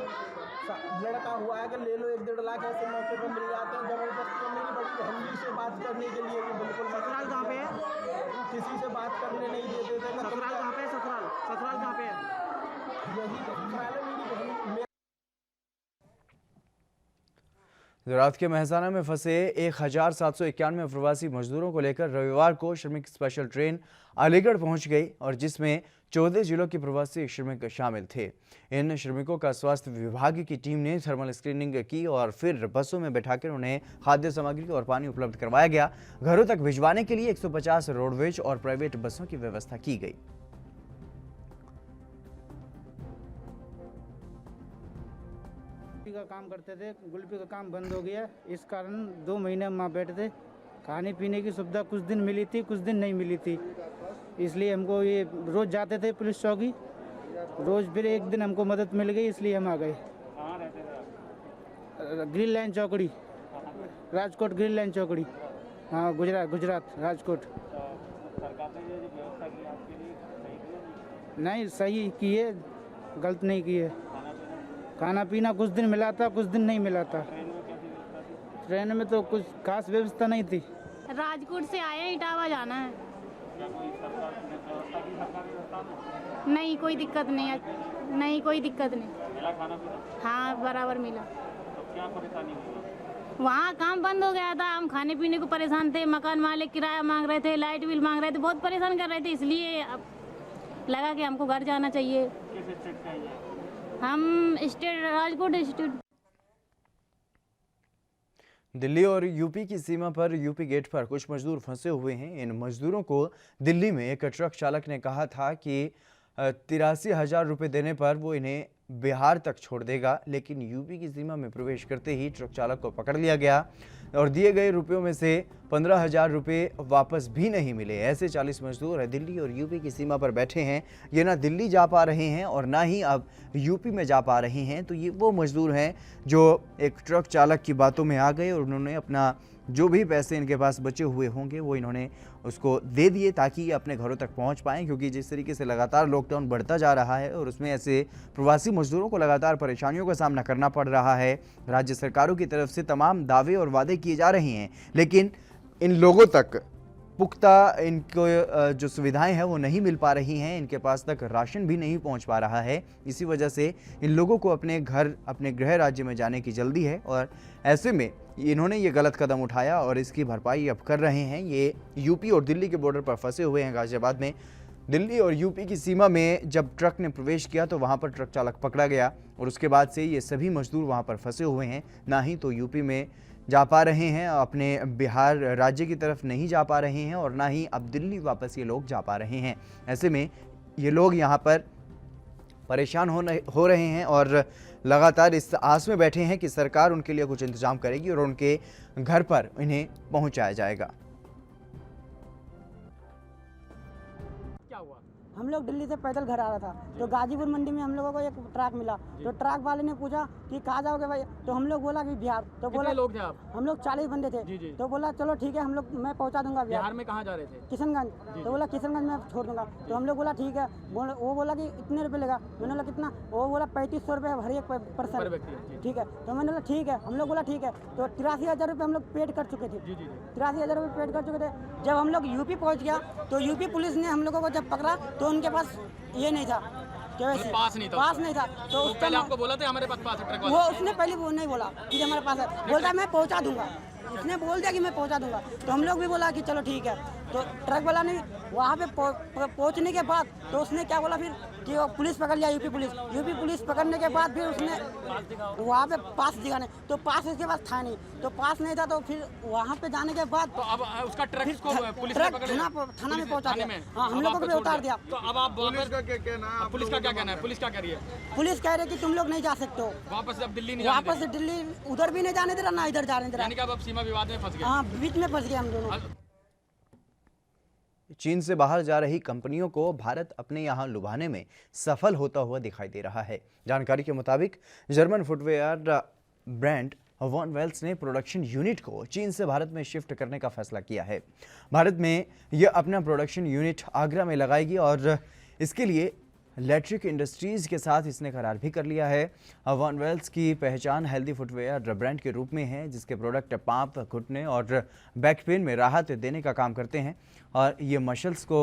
लड़का हुआ है कि ले लो 1-1.5 लाख ऐसे मौके पर मिल जाते हैं जबरदस्ती। तो मेरी बड़ी बहन जी से बात करने के लिए भी बिल्कुल। ससुराल कहाँ पे है? किसी से बात करने नहीं देते थे। ससुराल कहाँ पे है? ससुराल कहाँ पे है? यही ससुराल है मेरी बहन। गुजरात के मेहसाना में फंसे 1791 प्रवासी मजदूरों को लेकर रविवार को श्रमिक स्पेशल ट्रेन अलीगढ़ पहुंच गई और जिसमें 14 जिलों के प्रवासी श्रमिक शामिल थे। इन श्रमिकों का स्वास्थ्य विभाग की टीम ने थर्मल स्क्रीनिंग की और फिर बसों में बैठाकर उन्हें खाद्य सामग्री और पानी उपलब्ध करवाया गया। घरों तक भिजवाने के लिए 150 रोडवेज और प्राइवेट बसों की व्यवस्था की गई। का काम करते थे, गुल्फी का काम बंद हो गया। इस कारण 2 महीने हम वहाँ बैठे थे। खाने पीने की सुविधा कुछ दिन मिली थी, कुछ दिन नहीं मिली थी। इसलिए हमको ये रोज जाते थे पुलिस चौकी, रोज फिर एक दिन हमको मदद मिल गई, इसलिए हम आ गए। ग्रीन लाइन चौकड़ी, राजकोट ग्रीन लाइन चौकड़ी। हाँ, गुजरात राजकोट। नहीं, सही की है, गलत नहीं की है। खाना पीना कुछ दिन मिला था, कुछ दिन नहीं मिला था। ट्रेन में तो कुछ खास व्यवस्था नहीं थी। राजकोट से आए, इटावा जाना है। नहीं, कोई दिक्कत नहीं है। नहीं, कोई दिक्कत नहीं। हाँ, बराबर मिला। क्या परेशानी हुई? वहाँ काम बंद हो गया था, हम खाने पीने को परेशान थे। मकान मालिक किराया मांग रहे थे, लाइट बिल मांग रहे थे, बहुत परेशान कर रहे थे। इसलिए अब लगा कि हमको घर जाना चाहिए। हम स्टेट राजकोट स्टेट। दिल्ली और यूपी की सीमा पर यूपी गेट पर कुछ मजदूर फंसे हुए हैं। इन मजदूरों को दिल्ली में एक ट्रक चालक ने कहा था कि 83,000 रुपये देने पर वो इन्हें बिहार तक छोड़ देगा, लेकिन यूपी की सीमा में प्रवेश करते ही ट्रक चालक को पकड़ लिया गया और दिए गए रुपयों में से 15,000 रुपये वापस भी नहीं मिले। ऐसे 40 मजदूर दिल्ली और यूपी की सीमा पर बैठे हैं। ये ना दिल्ली जा पा रहे हैं और ना ही अब यूपी में जा पा रहे हैं। तो ये वो मजदूर हैं जो एक ट्रक चालक की बातों में आ गए और उन्होंने अपना जो भी पैसे इनके पास बचे हुए होंगे वो इन्होंने उसको दे दिए ताकि ये अपने घरों तक पहुंच पाएं, क्योंकि जिस तरीके से लगातार लॉकडाउन बढ़ता जा रहा है और उसमें ऐसे प्रवासी मजदूरों को लगातार परेशानियों का सामना करना पड़ रहा है। राज्य सरकारों की तरफ से तमाम दावे और वादे किए जा रहे हैं, लेकिन इन लोगों तक पुख्ता इनको जो सुविधाएं हैं वो नहीं मिल पा रही हैं, इनके पास तक राशन भी नहीं पहुंच पा रहा है। इसी वजह से इन लोगों को अपने घर, अपने गृह राज्य में जाने की जल्दी है और ऐसे में इन्होंने ये गलत कदम उठाया और इसकी भरपाई अब कर रहे हैं। ये यूपी और दिल्ली के बॉर्डर पर फंसे हुए हैं। गाजियाबाद में दिल्ली और यूपी की सीमा में जब ट्रक ने प्रवेश किया तो वहाँ पर ट्रक चालक पकड़ा गया और उसके बाद से ये सभी मजदूर वहाँ पर फंसे हुए हैं। ना ही तो यूपी में जा पा रहे हैं, अपने बिहार राज्य की तरफ नहीं जा पा रहे हैं और ना ही अब दिल्ली वापस ये लोग जा पा रहे हैं। ऐसे में ये लोग यहाँ पर परेशान हो रहे हैं और लगातार इस आस में बैठे हैं कि सरकार उनके लिए कुछ इंतजाम करेगी और उनके घर पर इन्हें पहुंचाया जाएगा। हम लोग दिल्ली से पैदल घर आ रहा था तो गाजीपुर मंडी में हम लोगों को एक ट्रक मिला तो ट्रक वाले ने पूछा कि कहाँ जाओगे भाई, तो हम लोग बोला कि बिहार। तो बोला लोग थे आप? हम लोग 40 बंदे थे। तो बोला चलो ठीक है, हम लोग मैं पहुँचा दूंगा बिहार में। कहाँ जा रहे थे? किशनगंज। तो बोला किशनगंज में छोड़ दूंगा। तो हम लोग बोला ठीक है। वो बोला कि इतने रुपये लेगा। मैंने बोला कितना? वो बोला 3500 रुपये हर एक पर्सन। ठीक है। तो मैंने बोला ठीक है। हम लोग बोला ठीक है। तो 83,000 रुपये हम लोग पेड कर चुके थे। 83,000 रुपये पेड कर चुके थे। जब हम लोग यूपी पहुँच गया तो यूपी पुलिस ने हम लोगों को जब पकड़ा तो उनके पास ये नहीं था, पास नहीं था। तो पहले आपको बोला था हमारे पास है ट्रक वो उसने पहले वो नहीं बोला कि हमारे पास है, बोलता मैं पहुंचा दूंगा। उसने बोल दिया कि मैं पहुंचा दूंगा। तो हम लोग भी बोला कि चलो ठीक है। तो ट्रक वाला ने वहाँ पे पहुंचने के बाद तो उसने क्या बोला फिर कि वो पुलिस पकड़ लिया, यूपी पुलिस पकड़ने के बाद फिर उसने वहाँ पे पास दिखाने, तो पास उसके पास था नहीं। तो पास नहीं था तो फिर वहाँ पे जाने के बाद तो अब उसका ट्रक पुलिस थाना में पहुँचा दिया। हाँ, हम लोगों को भी उतार दिया। तो अब आप पुलिस का क्या कहना है? पुलिस का क्या कहना है? पुलिस क्या कह रही है? पुलिस कह रही है कि तुम लोग नहीं जा सकते हो वापस। अब दिल्ली नहीं वापस से दिल्ली, उधर भी नहीं जाने दे रहा ना इधर जाने दे रहा। यानी कि अब सीमा विवाद में फंस गए। हाँ, बीच में फंस गए हम दोनों। चीन से बाहर जा रही कंपनियों को भारत अपने यहां लुभाने में सफल होता हुआ दिखाई दे रहा है। जानकारी के मुताबिक German footwear brand Von Wellx ने प्रोडक्शन यूनिट को चीन से भारत में शिफ्ट करने का फैसला किया है। भारत में यह अपना प्रोडक्शन यूनिट आगरा में लगाएगी और इसके लिए इलेक्ट्रिक इंडस्ट्रीज के साथ इसने करार भी कर लिया है। वॉन वेल्स की पहचान हेल्दी फुटवेयर ब्रांड के रूप में है, जिसके प्रोडक्ट पांव, घुटने और बैक पेन में राहत देने का काम करते हैं और ये मसल्स को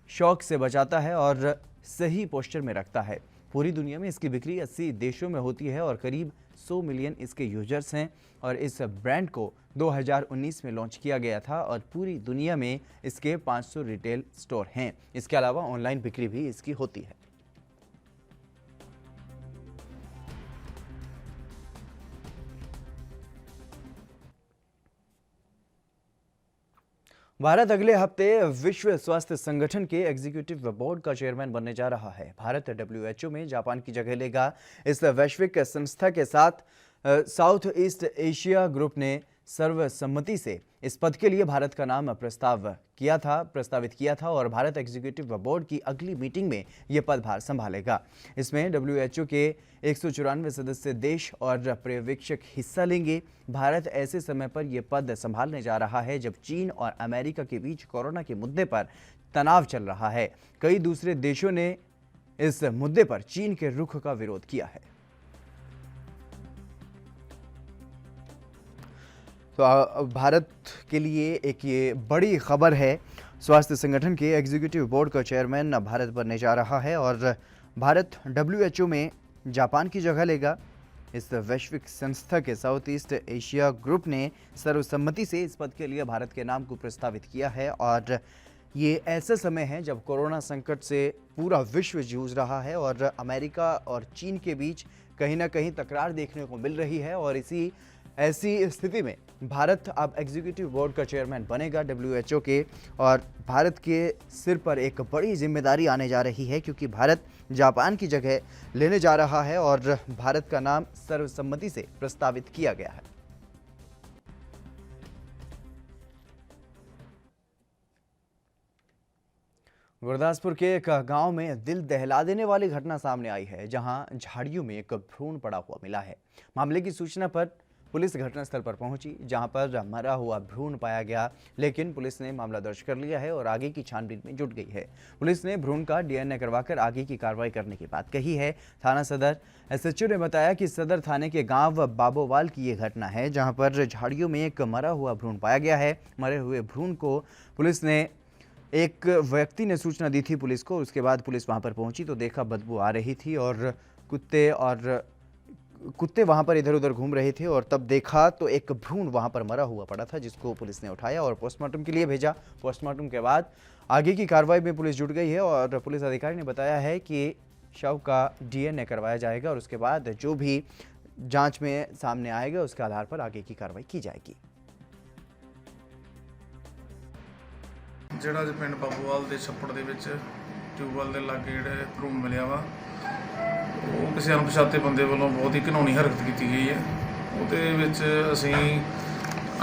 शॉक से बचाता है और सही पोस्चर में रखता है। पूरी दुनिया में इसकी बिक्री 80 देशों में होती है और करीब 100 मिलियन इसके यूजर्स हैं और इस ब्रांड को 2019 में लॉन्च किया गया था और पूरी दुनिया में इसके 500 रिटेल स्टोर हैं। इसके अलावा ऑनलाइन बिक्री भी इसकी होती है। भारत अगले हफ्ते विश्व स्वास्थ्य संगठन के एग्जीक्यूटिव बोर्ड का चेयरमैन बनने जा रहा है। भारत WHO में जापान की जगह लेगा। इस वैश्विक संस्था के साथ साउथ ईस्ट एशिया ग्रुप ने सर्वसम्मति से इस पद के लिए भारत का नाम प्रस्तावित किया था और भारत एग्जीक्यूटिव बोर्ड की अगली मीटिंग में यह पदभार संभालेगा। इसमें WHO के 194 सदस्य देश और पर्यवेक्षक हिस्सा लेंगे। भारत ऐसे समय पर यह पद संभालने जा रहा है जब चीन और अमेरिका के बीच कोरोना के मुद्दे पर तनाव चल रहा है। कई दूसरे देशों ने इस मुद्दे पर चीन के रुख का विरोध किया है। तो भारत के लिए एक ये बड़ी खबर है। स्वास्थ्य संगठन के एग्जीक्यूटिव बोर्ड का चेयरमैन भारत बनने जा रहा है और भारत WHO में जापान की जगह लेगा। इस वैश्विक संस्था के साउथ ईस्ट एशिया ग्रुप ने सर्वसम्मति से इस पद के लिए भारत के नाम को प्रस्तावित किया है और ये ऐसा समय है जब कोरोना संकट से पूरा विश्व जूझ रहा है और अमेरिका और चीन के बीच कहीं ना कहीं तकरार देखने को मिल रही है और ऐसी स्थिति में भारत अब एग्जीक्यूटिव बोर्ड का चेयरमैन बनेगा WHO के और भारत के सिर पर एक बड़ी जिम्मेदारी आने जा रही है क्योंकि भारत जापान की जगह लेने जा रहा है और भारत का नाम सर्वसम्मति से प्रस्तावित किया गया है। गुरदासपुर के एक गांव में दिल दहला देने वाली घटना सामने आई है जहां झाड़ियों में एक भ्रूण पड़ा हुआ मिला है। मामले की सूचना पर पुलिस घटनास्थल पर पहुंची, जहां पर मरा हुआ भ्रूण पाया गया, लेकिन पुलिस ने मामला दर्ज कर लिया है और आगे की छानबीन में जुट गई है। पुलिस ने भ्रूण का डीएनए करवाकर आगे की कार्रवाई करने की बात कही है। थाना सदर एसएचओ ने बताया कि सदर थाने के गांव बाबोवाल की ये घटना है, जहां पर झाड़ियों में एक मरा हुआ भ्रूण पाया गया है। मरे हुए भ्रूण को पुलिस ने एक व्यक्ति ने सूचना दी थी पुलिस को। उसके बाद पुलिस वहां पर पहुंची तो देखा बदबू आ रही थी और कुत्ते वहां पर इधर उधर घूम रहे थे और तब देखा तो एक भ्रूण वहां पर मरा हुआ पड़ा था, जिसको पुलिस ने उठाया और पोस्टमार्टम के लिए भेजा। पोस्टमार्टम के बाद आगे की कार्रवाई में पुलिस जुट गई है और पुलिस अधिकारी ने बताया है कि शव का डीएनए करवाया जाएगा और उसके बाद जो भी जांच में सामने आएगा उसके आधार पर आगे की कार्रवाई की जाएगी। ਜਿਹੜਾ ਅੱਜ ਪਿੰਡ ਬਾਬੂਵਾਲ ਦੇ ਛੱਪੜ ਦੇ ਵਿੱਚ ਟਿਊਬਵੈੱਲ ਦੇ ਲਾਗੇ ਜਿਹੜੇ ਭਰੂਣ ਮਿਲਿਆ ਵਾ, ਉਹ ਕਿਸੇ ਅਣਪਛਾਤੇ ਬੰਦੇ ਵੱਲੋਂ ਬਹੁਤ ਹੀ ਘਿਨੌਣੀ ਹਰਕਤ ਕੀਤੀ ਗਈ ਹੈ। ਉਹਦੇ ਵਿੱਚ ਅਸੀਂ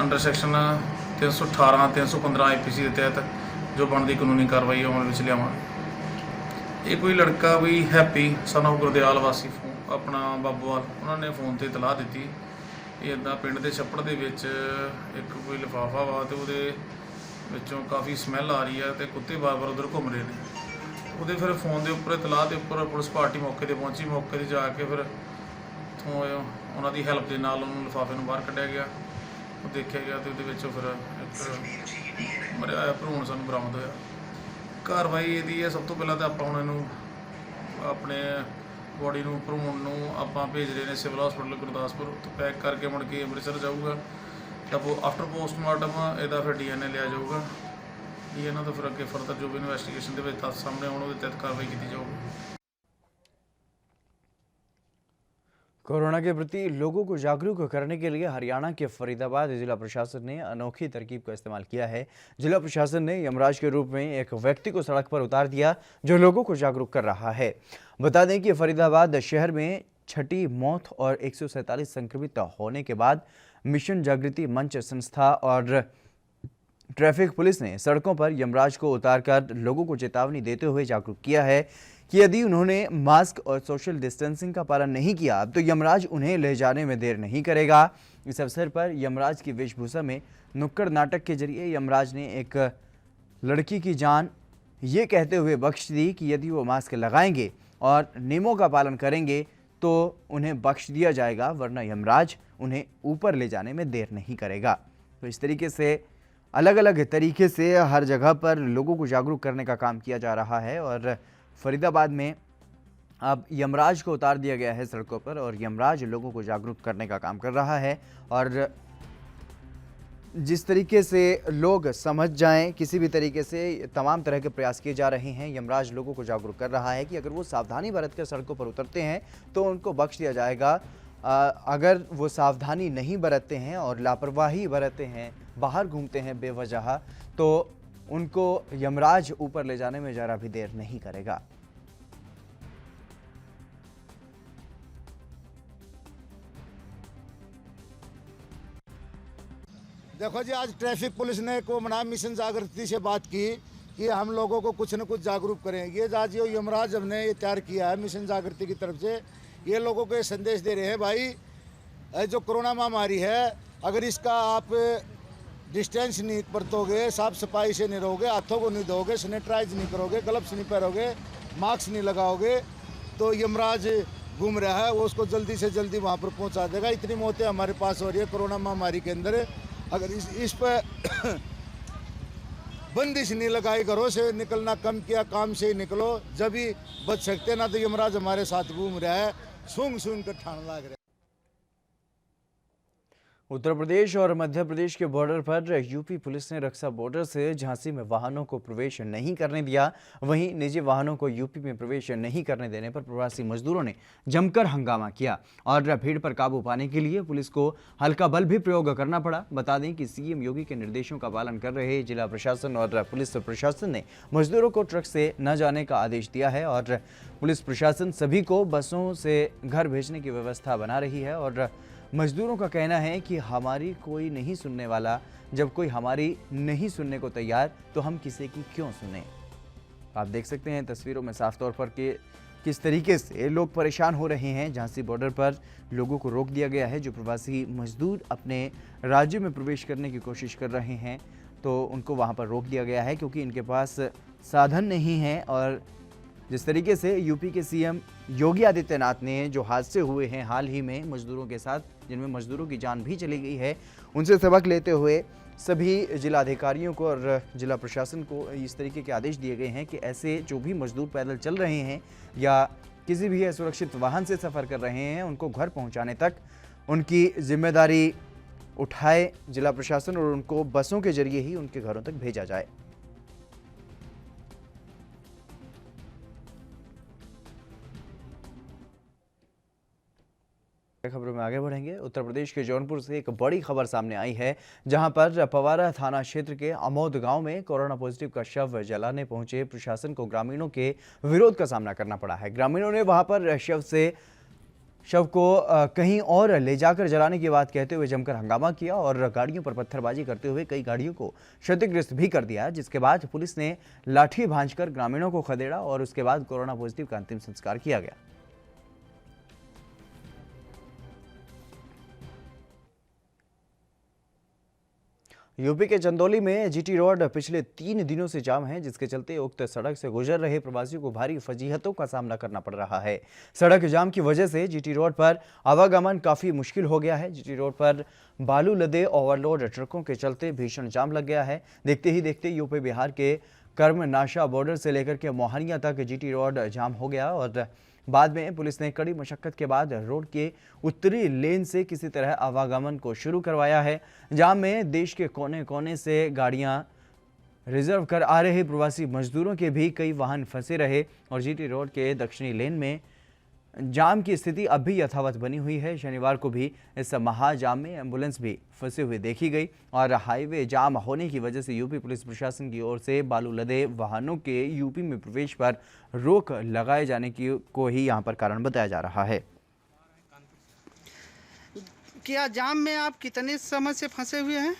ਅੰਡਰ ਸੈਕਸ਼ਨ 318 315 ਆਈਪੀਸੀ ਦੇ ਤਹਿਤ ਜੋ ਬਣਦੀ ਕਾਨੂੰਨੀ ਕਾਰਵਾਈ ਅਮਲ ਵਿੱਚ ਲਿਆਵਾਂਗੇ। ਇਹ ਕੋਈ ਲੜਕਾ ਵੀ ਹੈਪੀ ਸਨ ਆਫ ਗੁਰਦਿਆਲ ਵਾਸੀ ਆਪਣਾ ਬਾਬੂਵਾਲ, ਉਹਨਾਂ ਨੇ ਫੋਨ ਤੇ ਇਤਲਾਹ ਦਿੱਤੀ ਇਹ ਇੱਦਾਂ ਪਿੰਡ ਦੇ ਛੱਪੜ ਦੇ ਵਿੱਚ ਇੱਕ ਕੋਈ ਲਿਫਾਫਾ ਵਾ ਤੇ ਉਹਦੇ ਵਿੱਚੋਂ ਕਾਫੀ ਸਮੈਲ ਆ ਰਹੀ ਹੈ ਤੇ ਕੁੱਤੇ ਬਾਰ-ਬਾਰ ਉਧਰ ਘੁੰਮ ਰਹੇ ਨੇ। ਉਹਦੇ ਫਿਰ ਫੋਨ ਦੇ ਉੱਪਰ ਇਤਲਾਹ ਦੇ ਉੱਪਰ ਪੁਲਿਸ ਪਾਰਟੀ ਮੌਕੇ ਤੇ ਪਹੁੰਚੀ। ਮੌਕੇ ਤੇ ਜਾ ਕੇ ਫਿਰ ਉੱਥੋਂ ਉਹਨਾਂ ਦੀ ਹੈਲਪ ਦੇ ਨਾਲ ਉਹਨੂੰ ਲਿਫਾਫੇ ਨੂੰ ਬਾਹਰ ਕੱਢਿਆ ਗਿਆ। ਉਹ ਦੇਖਿਆ ਗਿਆ ਤੇ ਉਹਦੇ ਵਿੱਚੋਂ ਫਿਰ ਇੱਕ ਮਰਿਆ ਹੋਇਆ ਭਰੂਣ ਸਾਨੂੰ ਬਰਾਮਦ ਹੋਇਆ। ਕਾਰਵਾਈ ਇਹਦੀ ਹੈ, ਸਭ ਤੋਂ ਪਹਿਲਾਂ ਤਾਂ ਆਪਾਂ ਹੁਣ ਇਹਨੂੰ ਆਪਣੇ ਬੋਡੀ ਨੂੰ ਭਰੂਣ ਨੂੰ ਆਪਾਂ ਭੇਜ ਰਹੇ ਨੇ ਸਿਵਲ ਹਸਪੀਟਲ ਗੁਰਦਾਸਪੁਰ ਤੋਂ ਪੈਕ ਕਰਕੇ ਮੁੜ ਕੇ ਅੰਮ੍ਰਿਤਸਰ ਜਾਊਗਾ। तब आफ्टर पोस्टमार्टम ਇਹਦਾ ਫਿਰ ਡੀਐਨਏ ਲਿਆ ਜਾਊਗਾ। ਡੀਐਨਏ ਤੋਂ ਫਿਰ ਅੱਗੇ ਫਰਦਰ ਜੋ ਵੀ ਇਨਵੈਸਟੀਗੇਸ਼ਨ ਦੇ ਵਿੱਚ ਤੱਥ ਸਾਹਮਣੇ ਆਉਣ ਉਹਦੇ ਤਹਿਤ ਕਾਰਵਾਈ ਕੀਤੀ ਜਾਊਗੀ। कोरोना के प्रति लोगों को जागरूक करने के लिए हरियाणा के फरीदाबाद जिला प्रशासन ने अनोखी तरकीब का इस्तेमाल किया है। जिला प्रशासन ने यमराज के रूप में एक व्यक्ति को सड़क पर उतार दिया जो लोगों को जागरूक कर रहा है। बता दें कि फरीदाबाद शहर में छठी मौत और 147 संक्रमित होने के बाद मिशन जागृति मंच संस्था और ट्रैफिक पुलिस ने सड़कों पर यमराज को उतारकर लोगों को चेतावनी देते हुए जागरूक किया है कि यदि उन्होंने मास्क और सोशल डिस्टेंसिंग का पालन नहीं किया तो यमराज उन्हें ले जाने में देर नहीं करेगा। इस अवसर पर यमराज की वेशभूषा में नुक्कड़ नाटक के जरिए यमराज ने एक लड़की की जान ये कहते हुए बख्श दी कि यदि वो मास्क लगाएंगे और नियमों का पालन करेंगे तो उन्हें बख्श दिया जाएगा, वरना यमराज उन्हें ऊपर ले जाने में देर नहीं करेगा। तो इस तरीके से अलग अलग तरीके से हर जगह पर लोगों को जागरूक करने का काम किया जा रहा है और फरीदाबाद में अब यमराज को उतार दिया गया है सड़कों पर और यमराज लोगों को जागरूक करने का काम कर रहा है। और जिस तरीके से लोग समझ जाएं, किसी भी तरीके से तमाम तरह के प्रयास किए जा रहे हैं। यमराज लोगों को जागरूक कर रहा है कि अगर वो सावधानी बरतकर सड़कों पर उतरते हैं तो उनको बख्श दिया जाएगा। अगर वो सावधानी नहीं बरतते हैं और लापरवाही बरतते हैं, बाहर घूमते हैं बेवजह, तो उनको यमराज ऊपर ले जाने में ज़रा भी देर नहीं करेगा। देखो जी, आज ट्रैफिक पुलिस ने को मना मिशन जागृति से बात की कि हम लोगों को कुछ न कुछ जागरूक करें। ये आज जो यमराज हमने ये तैयार किया है मिशन जागृति की तरफ से, ये लोगों को ये संदेश दे रहे हैं, भाई जो कोरोना महामारी है, अगर इसका आप डिस्टेंस नहीं बरतोगे, साफ सफाई से नहीं रहोगे, हाथों को नहीं धोगे, सैनिटाइज नहीं करोगे, ग्लव्स नहीं पहनोगे, मास्क नहीं लगाओगे, तो यमराज घूम रहा है वो उसको जल्दी से जल्दी वहाँ पर पहुँचा देगा। इतनी मौतें हमारे पास हो रही है कोरोना महामारी के अंदर। अगर इस पर बंदिश नहीं लगाई, घरों से निकलना कम किया, काम से ही निकलो, जब भी बच सकते ना। तो यमराज हमारे साथ घूम रहा है, सूंघ सूंघ कर ठाण लग रहा है। उत्तर प्रदेश और मध्य प्रदेश के बॉर्डर पर यूपी पुलिस ने रक्षा बॉर्डर से झांसी में वाहनों को प्रवेश नहीं करने दिया। वहीं निजी वाहनों को यूपी में प्रवेश नहीं करने देने पर प्रवासी मजदूरों ने जमकर हंगामा किया और भीड़ पर काबू पाने के लिए पुलिस को हल्का बल भी प्रयोग करना पड़ा। बता दें कि सीएम योगी के निर्देशों का पालन कर रहे जिला प्रशासन और पुलिस प्रशासन ने मजदूरों को ट्रक से न जाने का आदेश दिया है और पुलिस प्रशासन सभी को बसों से घर भेजने की व्यवस्था बना रही है। और मजदूरों का कहना है कि हमारी कोई नहीं सुनने वाला, जब कोई हमारी नहीं सुनने को तैयार तो हम किसी की क्यों सुने। आप देख सकते हैं तस्वीरों में साफ तौर पर कि किस तरीके से लोग परेशान हो रहे हैं। झांसी बॉर्डर पर लोगों को रोक दिया गया है। जो प्रवासी मजदूर अपने राज्य में प्रवेश करने की कोशिश कर रहे हैं तो उनको वहां पर रोक दिया गया है क्योंकि इनके पास साधन नहीं है। और जिस तरीके से यूपी के सीएम योगी आदित्यनाथ ने जो हादसे हुए हैं हाल ही में मजदूरों के साथ, जिनमें मजदूरों की जान भी चली गई है, उनसे सबक लेते हुए सभी जिलाधिकारियों को और जिला प्रशासन को इस तरीके के आदेश दिए गए हैं कि ऐसे जो भी मजदूर पैदल चल रहे हैं या किसी भी असुरक्षित वाहन से सफ़र कर रहे हैं उनको घर पहुंचाने तक उनकी जिम्मेदारी उठाए जिला प्रशासन और उनको बसों के जरिए ही उनके घरों तक भेजा जाए। खबरों में आगे बढ़ेंगे। उत्तर प्रदेश के जौनपुर से एक बड़ी खबर सामने आई है, जहां पर पवारा थाना क्षेत्र के अमोद गांव में कोरोना पॉजिटिव का शव जलाने पहुंचे प्रशासन को ग्रामीणों के विरोध का सामना करना पड़ा है। ग्रामीणों ने वहां पर शव को कहीं और ले जाकर जलाने की बात कहते हुए जमकर हंगामा किया और गाड़ियों पर पत्थरबाजी करते हुए कई गाड़ियों को क्षतिग्रस्त भी कर दिया, जिसके बाद पुलिस ने लाठी भांजकर ग्रामीणों को खदेड़ा और उसके बाद कोरोना पॉजिटिव का अंतिम संस्कार किया गया। यूपी के चंदौली में जीटी रोड पिछले 3 दिनों से जाम है, जिसके चलते उक्त सड़क से गुजर रहे प्रवासियों को भारी फजीहतों का सामना करना पड़ रहा है। सड़क जाम की वजह से जीटी रोड पर आवागमन काफी मुश्किल हो गया है। जीटी रोड पर बालू लदे ओवरलोड ट्रकों के चलते भीषण जाम लग गया है। देखते ही देखते यूपी बिहार के कर्मनाशा बॉर्डर से लेकर के मोहनिया तक जीटी रोड जाम हो गया और बाद में पुलिस ने कड़ी मशक्कत के बाद रोड के उत्तरी लेन से किसी तरह आवागमन को शुरू करवाया है। जाम में देश के कोने कोने से गाड़ियां रिजर्व कर आ रहे प्रवासी मजदूरों के भी कई वाहन फंसे रहे और जीटी रोड के दक्षिणी लेन में जाम की स्थिति अब भी यथावत बनी हुई है। शनिवार को भी इस महाजाम में एम्बुलेंस भी फंसे हुए देखी गई और हाईवे जाम होने की वजह से यूपी पुलिस प्रशासन की ओर से बालू लदे वाहनों के यूपी में प्रवेश पर रोक लगाए जाने की को ही यहां पर कारण बताया जा रहा है। क्या जाम में आप कितने समय से फंसे हुए हैं?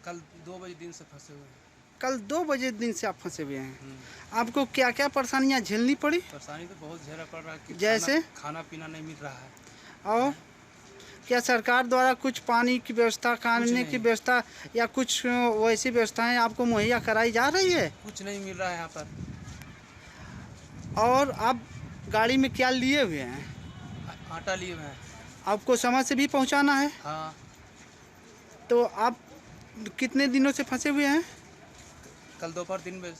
कल 2 बजे दिन से फंसे हुए हैं। कल 2 बजे दिन से आप फंसे हुए हैं। आपको क्या क्या परेशानियां झेलनी पड़ी? परेशानी तो बहुत झेलना पड़ रहा है कि जैसे खाना पीना नहीं मिल रहा है। और क्या सरकार द्वारा कुछ पानी की व्यवस्था, खाने की व्यवस्था या कुछ वैसी व्यवस्थाएं आपको मुहैया कराई जा रही है? कुछ नहीं मिल रहा है यहाँ पर। और आप गाड़ी में क्या लिए हुए हैं? आटा लिए हुए हैं। आपको समय से भी पहुँचाना है? हाँ। तो आप कितने दिनों से फंसे हुए हैं? कल दोपहर 3 बजे।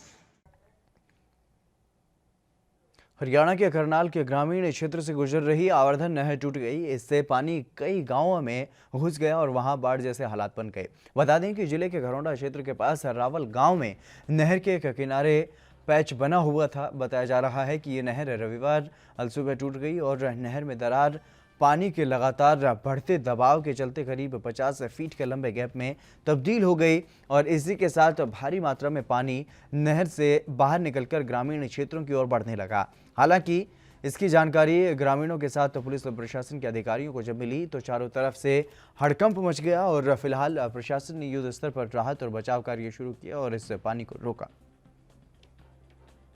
हरियाणा के करनाल के ग्रामीण क्षेत्र से गुजर रही आवर्धन नहर टूट गई। इससे पानी कई गांवों में घुस गया और वहां बाढ़ जैसे हालात बन गए। बता दें कि जिले के घरौंडा क्षेत्र के पास रावल गांव में नहर के किनारे पैच बना हुआ था। बताया जा रहा है कि ये नहर रविवार अलसुबह टूट गई और नहर में दरार पानी के लगातार बढ़ते दबाव के चलते करीब 50 फीट के लंबे गैप में तब्दील हो गई और इसी के साथ भारी मात्रा में पानी नहर से बाहर निकलकर ग्रामीण क्षेत्रों की ओर बढ़ने लगा। हालांकि इसकी जानकारी ग्रामीणों के साथ पुलिस और प्रशासन के अधिकारियों को जब मिली तो चारों तरफ से हड़कंप मच गया और फिलहाल प्रशासन ने युद्ध स्तर पर राहत और बचाव कार्य शुरू किया और इस पानी को रोका।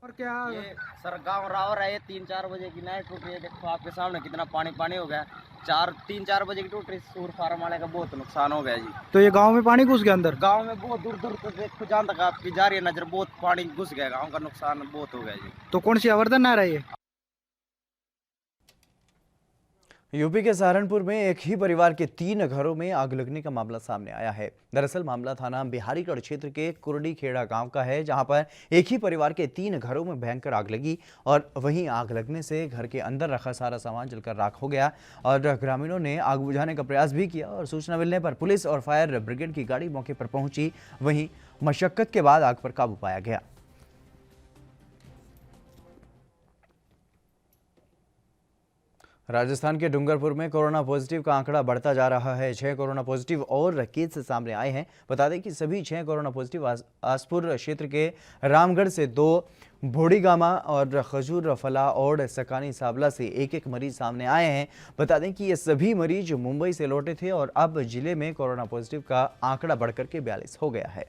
और क्या ये सर गाँव रावर है, 3-4 बजे की नाइट टूट रही है। देखो आपके सामने कितना पानी पानी हो गया। 3-4 बजे की टूट रही। सूर फार्म वाले का बहुत नुकसान हो गया जी। तो ये गांव में पानी घुस गया अंदर? गांव में बहुत दूर दूर तक देखो जहाँ तक आपकी जा रही है नजर, बहुत पानी घुस गया। गांव का नुकसान बहुत हो गया जी। तो कौन सी आवर्धन नहर है ये? यूपी के सहारनपुर में एक ही परिवार के 3 घरों में आग लगने का मामला सामने आया है। दरअसल मामला थाना बिहारीगढ़ क्षेत्र के कुरडी खेड़ा गांव का है, जहां पर एक ही परिवार के 3 घरों में भयंकर आग लगी और वहीं आग लगने से घर के अंदर रखा सारा सामान जलकर राख हो गया और ग्रामीणों ने आग बुझाने का प्रयास भी किया और सूचना मिलने पर पुलिस और फायर ब्रिगेड की गाड़ी मौके पर पहुंची। वहीं मशक्कत के बाद आग पर काबू पाया गया। राजस्थान के डूंगरपुर में कोरोना पॉजिटिव का आंकड़ा बढ़ता जा रहा है। 6 कोरोना पॉजिटिव और केस सामने आए हैं। बता दें कि सभी 6 कोरोना पॉजिटिव आसपुर क्षेत्र के रामगढ़ से 2, भोड़ीगामा और खजूर फला और सकानी साबला से 1-1 मरीज सामने आए हैं। बता दें कि ये सभी मरीज मुंबई से लौटे थे और अब जिले में कोरोना पॉजिटिव का आंकड़ा बढ़कर के 42 हो गया है।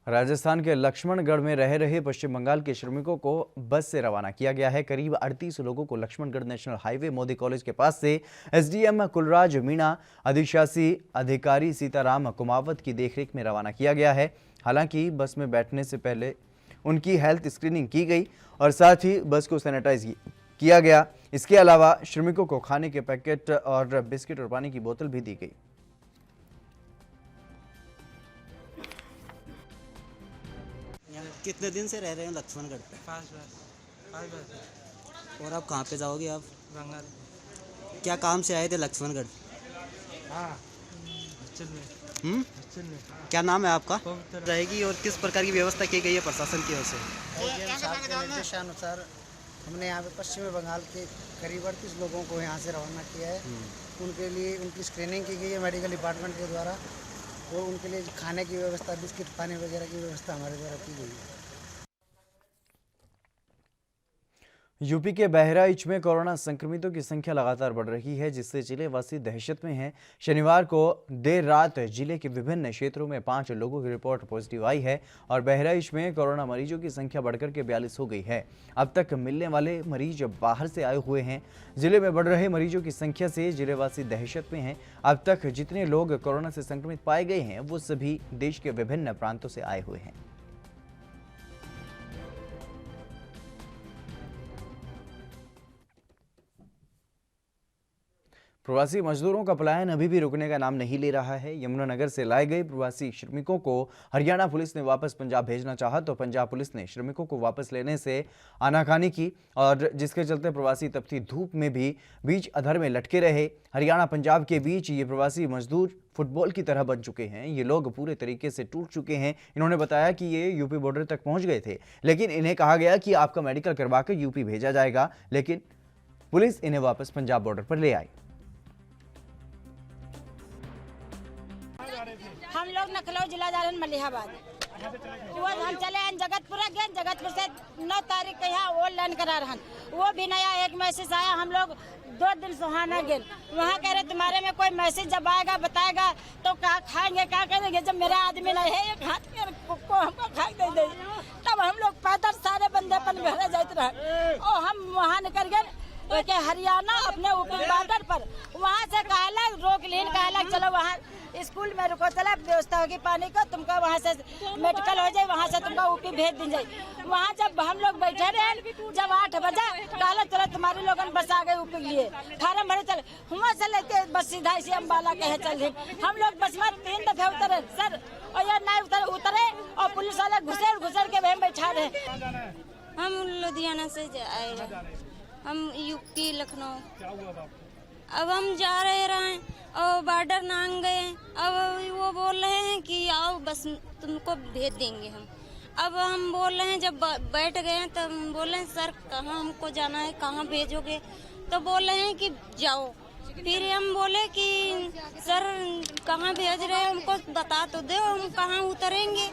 राजस्थान के लक्ष्मणगढ़ में रह रहे पश्चिम बंगाल के श्रमिकों को बस से रवाना किया गया है। करीब 38 लोगों को Lakshmangarh national highway Modi college के पास से एसडीएम कुलराज मीणा, अधिशासी अधिकारी सीताराम कुमावत की देखरेख में रवाना किया गया है। हालांकि बस में बैठने से पहले उनकी हेल्थ स्क्रीनिंग की गई और साथ ही बस को सैनिटाइज किया गया। इसके अलावा श्रमिकों को खाने के पैकेट और बिस्किट और पानी की बोतल भी दी गई। कितने दिन से रह रहे हैं लक्ष्मणगढ़ पे? 5 बार। और आप कहाँ पे जाओगे आप? बंगाल। क्या काम से आए थे लक्ष्मणगढ़? हाँ, हॉस्टल में। क्या नाम है आपका? रहेगी और किस प्रकार की व्यवस्था की गई है प्रशासन की ओर से? के निर्देशानुसार हमने यहाँ पे पश्चिमी बंगाल के करीब 38 लोगों को यहाँ से रवाना किया है। उनके लिए उनकी स्क्रीनिंग की गई है मेडिकल डिपार्टमेंट के द्वारा और उनके लिए खाने की व्यवस्था, बिस्किट पानी वगैरह की व्यवस्था हमारे द्वारा की गई है। यूपी के बहराइच में कोरोना संक्रमितों की संख्या लगातार बढ़ रही है, जिससे जिलेवासी दहशत में हैं। शनिवार को देर रात जिले के विभिन्न क्षेत्रों में 5 लोगों की रिपोर्ट पॉजिटिव आई है और बहराइच में कोरोना मरीजों की संख्या बढ़कर के 42 हो गई है। अब तक मिलने वाले मरीज बाहर से आए हुए हैं। जिले में बढ़ रहे मरीजों की संख्या से जिलेवासी दहशत में हैं। अब तक जितने लोग कोरोना से संक्रमित पाए गए हैं वो सभी देश के विभिन्न प्रांतों से आए हुए हैं। प्रवासी मजदूरों का पलायन अभी भी रुकने का नाम नहीं ले रहा है। यमुनानगर से लाए गए प्रवासी श्रमिकों को हरियाणा पुलिस ने वापस पंजाब भेजना चाहा तो पंजाब पुलिस ने श्रमिकों को वापस लेने से आनाकानी की और जिसके चलते प्रवासी तपती धूप में भी बीच अधर में लटके रहे। हरियाणा पंजाब के बीच ये प्रवासी मजदूर फुटबॉल की तरह बन चुके हैं। ये लोग पूरे तरीके से टूट चुके हैं। इन्होंने बताया कि ये यूपी बॉर्डर तक पहुंच गए थे, लेकिन इन्हें कहा गया कि आपका मेडिकल करवा कर यूपी भेजा जाएगा, लेकिन पुलिस इन्हें वापस पंजाब बॉर्डर पर ले आई। हम लोग नखलऊ जिला जा रहे हैं मलिहाबाद। हम चले हैं जगतपुरा गए, जगतपुर से 9 तारीख के यहाँ वो लैंड करा रहे हैं। वो भी नया एक मैसेज आया। हम लोग 2 दिन सुहाना गए, वहाँ कह रहे तुम्हारे में कोई मैसेज जब आएगा बताएगा तो क्या खाएंगे क्या करेंगे। जब मेरा आदमी नहीं है एक हाथ में को हमको खाई दे दे, तब हम लोग पैदल सारे बंदे पर घरे जाते रहे और हम वहाँ निकल गए के हरियाणा अपने ऊपर बॉर्डर पर। वहाँ से कहला रोक लीन, कहला चलो वहाँ स्कूल में रुको, चला व्यवस्था होगी पानी का, तुमको वहाँ से मेडिकल हो जाए, वहाँ से तुमको ऊपी भेज दी जाए। वहाँ जब हम लोग बैठे रहे, जब 8 बजा कहला चलो तुम्हारे लोगन बस आ गए ऊपी लिए फार्म भरे चले। वहाँ से लेके बस सीधा इसी अम्बाला के चल रहे। हम लोग बस में 3 दफे उतरे सर और ये नहीं उतरे और पुलिस वाले घुसर के वहीं बैठा रहे। हम लुधियाना से आए हैं, हम यूपी लखनऊ। क्या हुआ था? अब हम जा रहे हैं और बॉर्डर नांग गए। अब वो बोल रहे हैं कि आओ बस तुमको भेज देंगे हम। अब हम बोल रहे हैं जब बैठ गए हैं तब हम बोल रहे हैं सर कहाँ हमको जाना है, कहाँ भेजोगे? तो बोल रहे हैं कि जाओ। फिर हम बोले कि सर कहाँ भेज रहे हैं, हमको बता तो दो हम कहाँ उतरेंगे।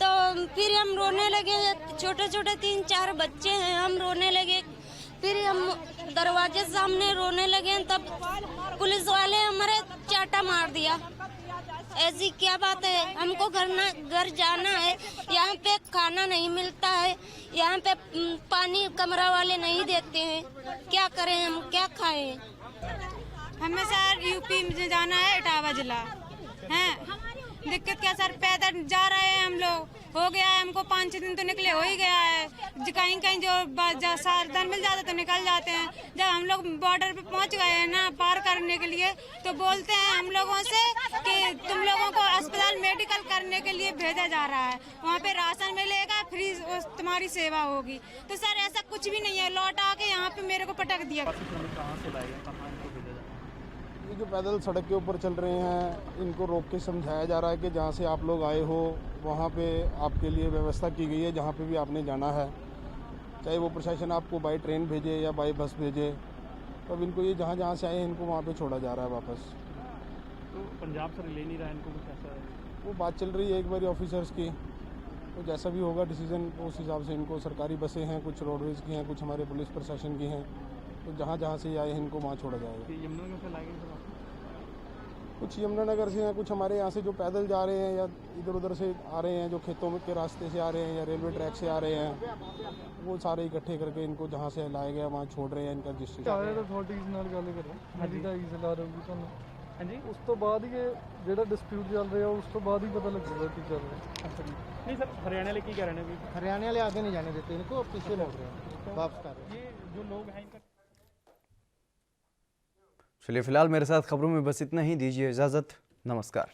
तो फिर हम रोने लगे, छोटे छोटे 3-4 बच्चे हैं, हम रोने लगे। फिर हम दरवाजे सामने रोने लगे, तब पुलिस वाले हमारे चाटा मार दिया। ऐसी क्या बात है, हमको घर जाना है, यहाँ पे खाना नहीं मिलता है, यहाँ पे पानी कमरा वाले नहीं देते हैं, क्या करें हम, क्या खाएं? हमें सर यूपी में जाना है, इटावा जिला है। दिक्कत क्या सर, पैदल जा रहे हैं हम लोग, हो गया है हमको 5-6 दिन तो निकले हो ही गया है। कहीं कहीं जो साधन मिल जाते तो निकल जाते हैं। जब हम लोग बॉर्डर पे पहुंच गए हैं ना पार करने के लिए, तो बोलते हैं हम लोगों से कि तुम लोगों को अस्पताल मेडिकल करने के लिए भेजा जा रहा है, वहाँ पे राशन मिलेगा, फ्री तुम्हारी सेवा होगी। तो सर ऐसा कुछ भी नहीं है, लौट आके यहाँ पे मेरे को पटक दिया। ये जो पैदल सड़क के ऊपर चल रहे हैं, इनको रोक के समझाया जा रहा है कि जहाँ से आप लोग आए हो वहाँ पे आपके लिए व्यवस्था की गई है, जहाँ पे भी आपने जाना है, चाहे वो प्रशासन आपको बाय ट्रेन भेजे या बाय बस भेजे, तो अब इनको ये जहाँ से आए इनको वहाँ पे छोड़ा जा रहा है वापस। तो पंजाब सर ले नहीं रहा है इनको, कुछ ऐसा है? वो बात चल रही है एक बार ऑफिसर्स की, तो जैसा भी होगा डिसीजन उस हिसाब से इनको, सरकारी बसें हैं, कुछ रोडवेज़ की हैं, कुछ हमारे पुलिस प्रशासन की हैं, तो जहाँ से आए इनको वहाँ छोड़ा जाएगा। यमुनानगर से लाए गए? कुछ यमुनानगर से हैं, कुछ हमारे यहाँ से जो पैदल जा रहे हैं या इधर उधर से आ रहे हैं, जो खेतों में के रास्ते से आ रहे हैं या रेलवे ट्रैक से आ रहे हैं, वो सारे इकट्ठे करके इनको जहाँ से लाया गया वहाँ छोड़ रहे हैं इनका उस तो बाद ही ਜਿਹੜਾ ਡਿਸਪਿਊਟ ਚੱਲ ਰਿਹਾ ਉਸ ਤੋਂ ਬਾਅਦ ਹੀ ਪਤਾ ਲੱਗੇਗਾ ਕੀ ਚੱਲ ਰਿਹਾ। ਅੱਛਾ जी नहीं सर हरियाणा वाले की कह रहे हैं? हरियाणा वाले आगे नहीं जाने देते इनको, पीछे लौट रहे हैं, वापस कर रहे हैं। ये जो लोग हैं इनका। चलिए फिलहाल मेरे साथ खबरों में बस इतना ही, दीजिए इजाजत, नमस्कार।